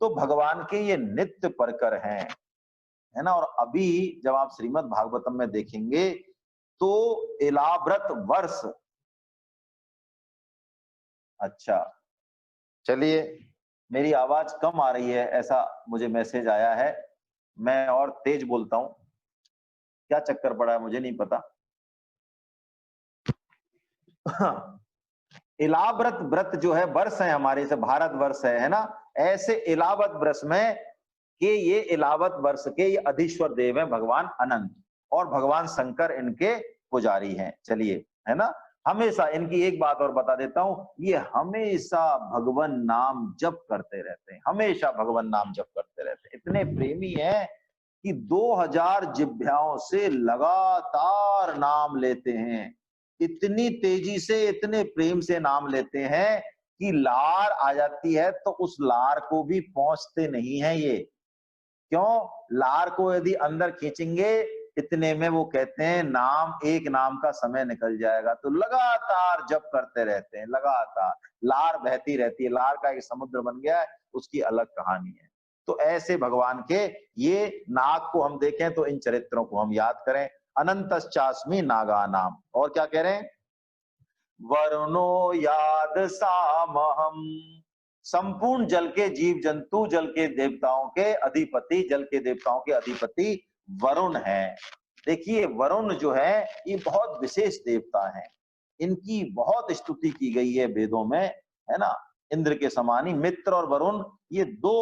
तो भगवान के ये नित्य परकर हैं, है ना। और अभी जब आप श्रीमद् भागवतम में देखेंगे तो इलाव्रत वर्ष, अच्छा चलिए, मेरी आवाज कम आ रही है ऐसा मुझे मैसेज आया है। मैं और तेज बोलता हूं, क्या चक्कर पड़ा है मुझे नहीं पता। इलाव्रत व्रत जो है वर्ष है हमारे से, भारत वर्ष है ना। ऐसे इलावत वर्ष में कि ये इलावत वर्ष के ये अधीश्वर देव हैं भगवान अनंत, और भगवान शंकर इनके पुजारी हैं। चलिए, है ना। हमेशा इनकी एक बात और बता देता हूं, ये हमेशा भगवान नाम जप करते रहते हैं, हमेशा भगवान नाम जप करते रहते हैं। इतने प्रेमी हैं कि 2000 जिह्वाओं से लगातार नाम लेते हैं। इतनी तेजी से, इतने प्रेम से नाम लेते हैं कि लार आ जाती है तो उस लार को भी पहुंचते नहीं है ये। क्यों? लार को यदि अंदर खींचेंगे इतने में वो कहते हैं नाम, एक नाम का समय निकल जाएगा। तो लगातार जप करते रहते हैं, लगातार लार बहती रहती है। लार का एक समुद्र बन गया है, उसकी अलग कहानी है। तो ऐसे भगवान के ये नाग को हम देखें तो इन चरित्रों को हम याद करें। अनंतश्चास्मि नागा नाम, और क्या कह रहे हैं, वरुणो याद सामहम, संपूर्ण जल के जीव जंतु, जल के देवताओं के अधिपति, जल के देवताओं के अधिपति वरुण है। देखिए वरुण जो है ये बहुत विशेष देवता है, इनकी बहुत स्तुति की गई है वेदों में, है ना। इंद्र के समान ही मित्र और वरुण ये 2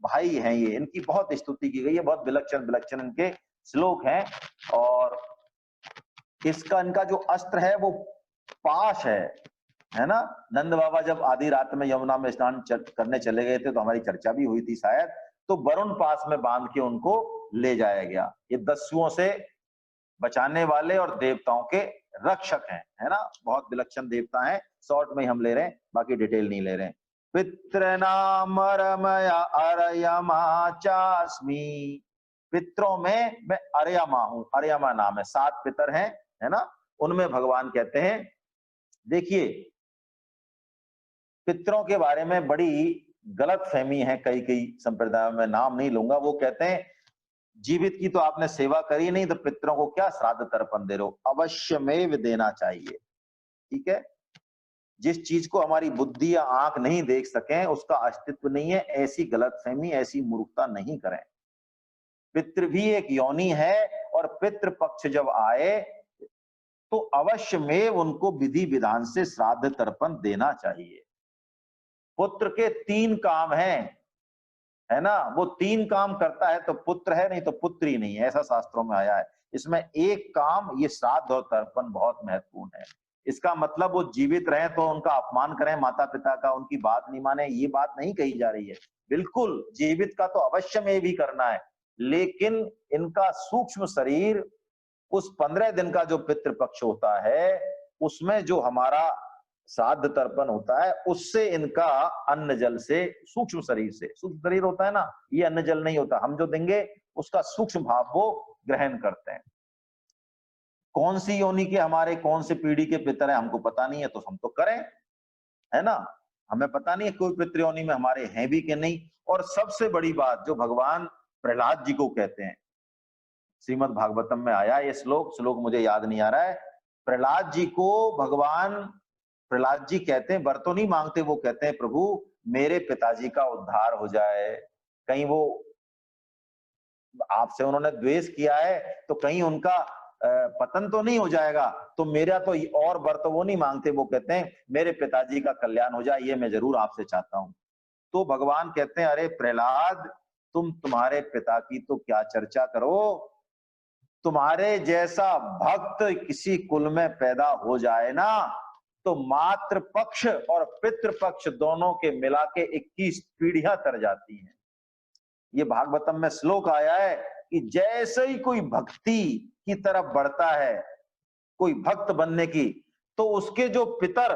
भाई हैं, ये इनकी बहुत स्तुति की गई है। बहुत विलक्षण विलक्षण इनके श्लोक हैं। और इसका इनका जो अस्त्र है वो पाश है ना। नंद बाबा जब आधी रात में यमुना में स्नान करने चले गए थे तो हमारी चर्चा भी हुई थी शायद, तो वरुण पास में बांध के उनको ले जाया गया। ये दस्युओं से बचाने वाले और देवताओं के रक्षक हैं, है ना। बहुत विलक्षण देवता हैं। शॉर्ट में हम ले रहे हैं, बाकी डिटेल नहीं ले रहे हैं। पितृनामरमया अर्यमा चास्मि। पितरों में मैं अर्यमा हूं। अर्यमा नाम है, 7 पितर हैं, है ना। उनमें भगवान कहते हैं, देखिए पितरों के बारे में बड़ी गलत फहमी है कई कई संप्रदायों में, नाम नहीं लूंगा। वो कहते हैं जीवित की तो आपने सेवा करी नहीं, तो पितरों को क्या श्राद्ध तर्पण दे रहे हो? अवश्यमेव देना चाहिए, ठीक है। जिस चीज को हमारी बुद्धि या आंख नहीं देख सके उसका अस्तित्व नहीं है, ऐसी गलतफहमी, ऐसी मूर्खता नहीं करें। पितृ भी एक योनि है, और पितृ पक्ष जब आए तो अवश्य में उनको विधि विधान से श्राद्ध तर्पण देना चाहिए। पुत्र के 3 काम हैं, है ना। वो 3 काम करता है तो पुत्र है, नहीं तो पुत्री नहीं है, ऐसा शास्त्रों में आया है। इसमें एक काम ये श्राद्ध और तर्पण बहुत महत्वपूर्ण है। इसका मतलब वो जीवित रहे तो उनका अपमान करें, माता पिता का, उनकी बात नहीं माने, ये बात नहीं कही जा रही है। बिल्कुल जीवित का तो अवश्य में भी करना है, लेकिन इनका सूक्ष्म शरीर उस 15 दिन का जो पितृपक्ष होता है उसमें जो हमारा श्राद्ध तर्पण होता है उससे इनका अन्न जल से, सूक्ष्म शरीर से, सूक्ष्म शरीर होता है ना, ये अन्न जल नहीं होता, हम जो देंगे उसका सूक्ष्म भाव वो ग्रहण करते हैं। कौन सी योनि के हमारे, कौन से पीढ़ी के पितर है हमको पता नहीं है, तो हम तो करें, है ना। हमें पता नहीं है कोई पितृ योनि में हमारे हैं भी कि नहीं। और सबसे बड़ी बात जो भगवान प्रहलाद जी को कहते हैं, श्रीमद् भागवतम में आया ये श्लोक मुझे याद नहीं आ रहा है। प्रहलाद जी को भगवान, प्रहलाद जी कहते हैं, वर तो नहीं मांगते, वो कहते हैं प्रभु मेरे पिताजी का उद्धार हो जाए, कहीं वो आपसे उन्होंने द्वेष किया है तो कहीं उनका पतन तो नहीं हो जाएगा, तो मेरा तो और वर तो वो नहीं मांगते, वो कहते हैं मेरे पिताजी का कल्याण हो जाए, ये मैं जरूर आपसे चाहता हूं। तो भगवान कहते हैं अरे प्रहलाद, तुम्हारे पिता की तो क्या चर्चा करो, तुम्हारे जैसा भक्त किसी कुल में पैदा हो जाए ना, तो मातृ पक्ष और पितृ पक्ष दोनों के मिला के 21 पीढ़ियां तर जाती हैं। ये भागवतम में श्लोक आया है कि जैसे ही कोई भक्ति की तरफ बढ़ता है, कोई भक्त बनने की, तो उसके जो पितर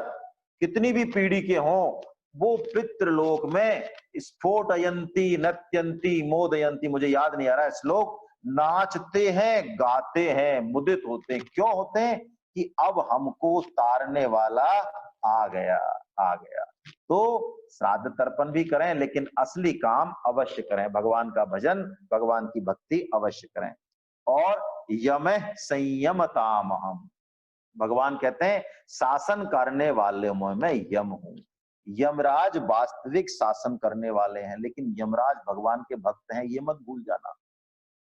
कितनी भी पीढ़ी के हों, वो पितृलोक में स्फोटयंती नत्यंती मोदयंती, मुझे याद नहीं आ रहा है श्लोक, नाचते हैं, गाते हैं, मुदित होते हैं। क्यों होते हैं? कि अब हमको तारने वाला आ गया, आ गया। तो श्राद्ध तर्पण भी करें, लेकिन असली काम अवश्य करें, भगवान का भजन, भगवान की भक्ति अवश्य करें। और यमः संयमतामहम्, भगवान कहते हैं शासन करने वाले में मैं यम हूं। यमराज वास्तविक शासन करने वाले हैं, लेकिन यमराज भगवान के भक्त हैं, ये मत भूल जाना।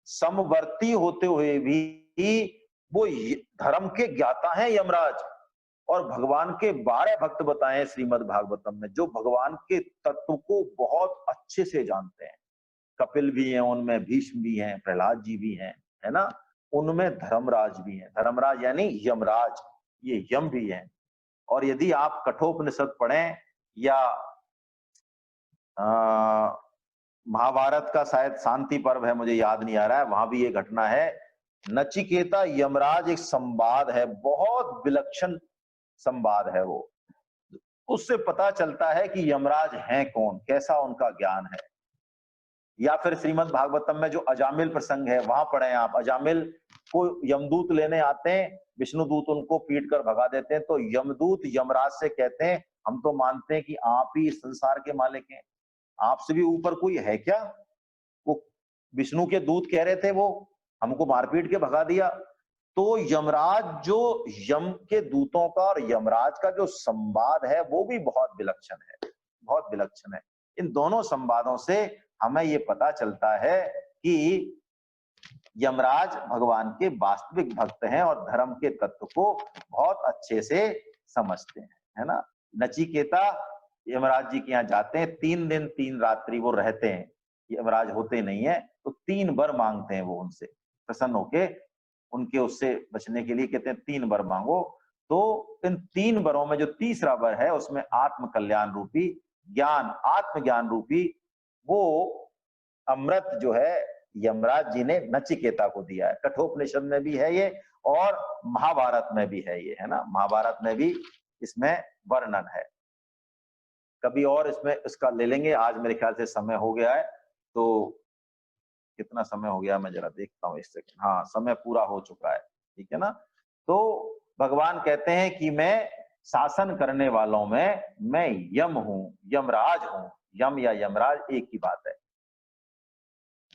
समवर्ती होते हुए भी वो धर्म के ज्ञाता हैं यमराज, और भगवान के 12 भक्त बताए श्रीमद् भागवतम में, जो भगवान के तत्व को बहुत अच्छे से जानते हैं। कपिल भी हैं उनमें, भीष्म भी हैं, प्रहलाद जी भी हैं, है ना। उनमें धर्मराज भी हैं, धर्मराज यानी यमराज, ये यम भी हैं। और यदि आप कठोपनिषद पढ़ें या महाभारत का शायद शांति पर्व है, मुझे याद नहीं आ रहा है, वहां भी ये घटना है। नचिकेता यमराज एक संवाद है, बहुत विलक्षण संवाद है वो, उससे पता चलता है कि यमराज हैं कौन, कैसा उनका ज्ञान है। या फिर श्रीमद् भागवतम में जो अजामिल प्रसंग है वहां पढ़े आप, अजामिल को यमदूत लेने आते हैं, विष्णुदूत उनको पीट कर भगा देते हैं, तो यमदूत यमराज से कहते हैं हम तो मानते हैं कि आप ही इस संसार के मालिक हैं, आपसे भी ऊपर कोई है क्या? वो विष्णु के दूत कह रहे थे, वो हमको मारपीट के भगा दिया। तो यमराज, जो यम के दूतों का और यमराज का जो संवाद है वो भी बहुत विलक्षण है, बहुत विलक्षण है। इन दोनों संवादों से हमें ये पता चलता है कि यमराज भगवान के वास्तविक भक्त हैं और धर्म के तत्व को बहुत अच्छे से समझते हैं, है ना। नचिकेता यमराज जी के यहाँ जाते हैं, 3 दिन 3 रात्रि वो रहते हैं, यमराज होते नहीं है, तो 3 वर मांगते हैं वो उनसे, प्रसन्न होके उनके उससे बचने के लिए कहते हैं 3 वर मांगो। तो इन 3 वरों में जो तीसरा वर है उसमें आत्म कल्याण रूपी ज्ञान, आत्मज्ञान रूपी वो अमृत जो है यमराज जी ने नचिकेता को दिया है। कठोपनिषद में भी है ये और महाभारत में भी है ये, है ना। महाभारत में भी इसमें वर्णन है। कभी और इसमें इसका ले लेंगे। आज मेरे ख्याल से समय हो गया है, तो कितना समय हो गया मैं जरा देखता हूँ 1 सेकंड। हाँ, समय पूरा हो चुका है, ठीक है ना। तो भगवान कहते हैं कि मैं शासन करने वालों में मैं यम हूँ, यमराज हूँ। यम या यमराज एक ही बात है।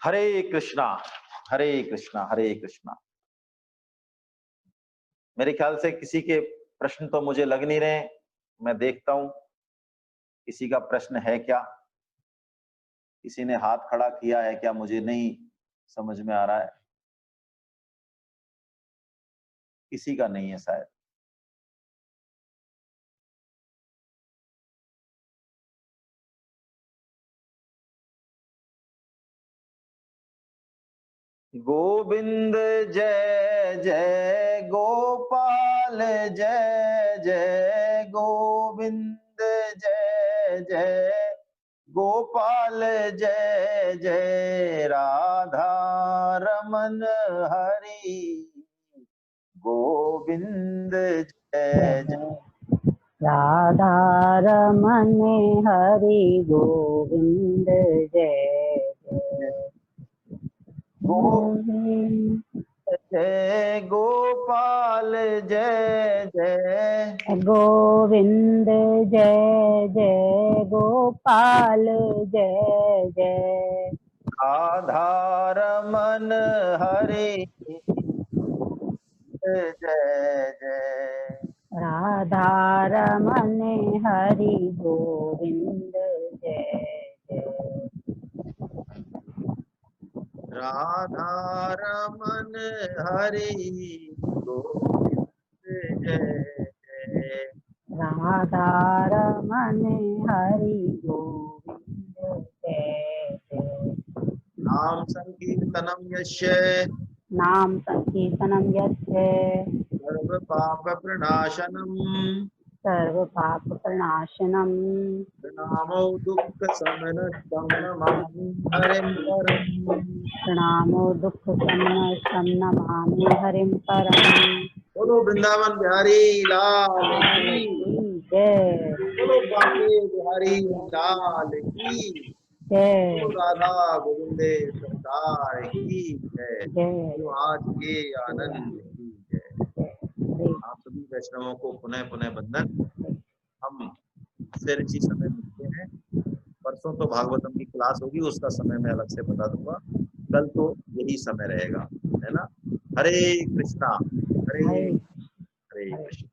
हरे कृष्णा, हरे कृष्णा, हरे कृष्णा। मेरे ख्याल से किसी के प्रश्न तो मुझे लग नहीं रहे। मैं देखता हूं किसी का प्रश्न है क्या, किसी ने हाथ खड़ा किया है क्या, मुझे नहीं समझ में आ रहा है। किसी का नहीं है शायद। गोविंद जय जय गोपाल, जय जय गोविंद जय जय गोपाल, जय जय राधा रमन हरि गोविंद जय जय। राधा रमन हरि गोविंद जय जय गोविंद जय गोपाल, जय जय गोविंद जय जय गोपाल, जय जय राधा रमन हरि जय जय। राधा रमन हरि गोविंद जय जय राधा रमन हरि गोविंद जय जय। राधा रमन हरि गोविंद जय जय नाम संकीर्तनम यस्य नाम संकीर्तनं यस्य सर्व पाप प्रणाशनम सर्व पाप प्रणाशनम प्रणामो दुःख शमनस्तं नमामि हरिं परम्। प्रणामो दुःख शमनस्तं नमामि हरिं परम्। बोलो वृंदावन बिहारी लाल की, जय बोलो बांके बिहारी लाल की, जय बोलो राधा गोविंदे सरकार की जय। जय जो आज के आनंद की जय। जय आप सभी वैष्णवों को पुनः पुनः वंदन। हम फिर इसी समय मिलते हैं। परसों तो भागवतम की क्लास होगी, उसका समय मैं अलग से बता दूंगा। कल तो यही समय रहेगा, है ना। हरे कृष्णा, हरे हरे हरे हरे कृष्ण।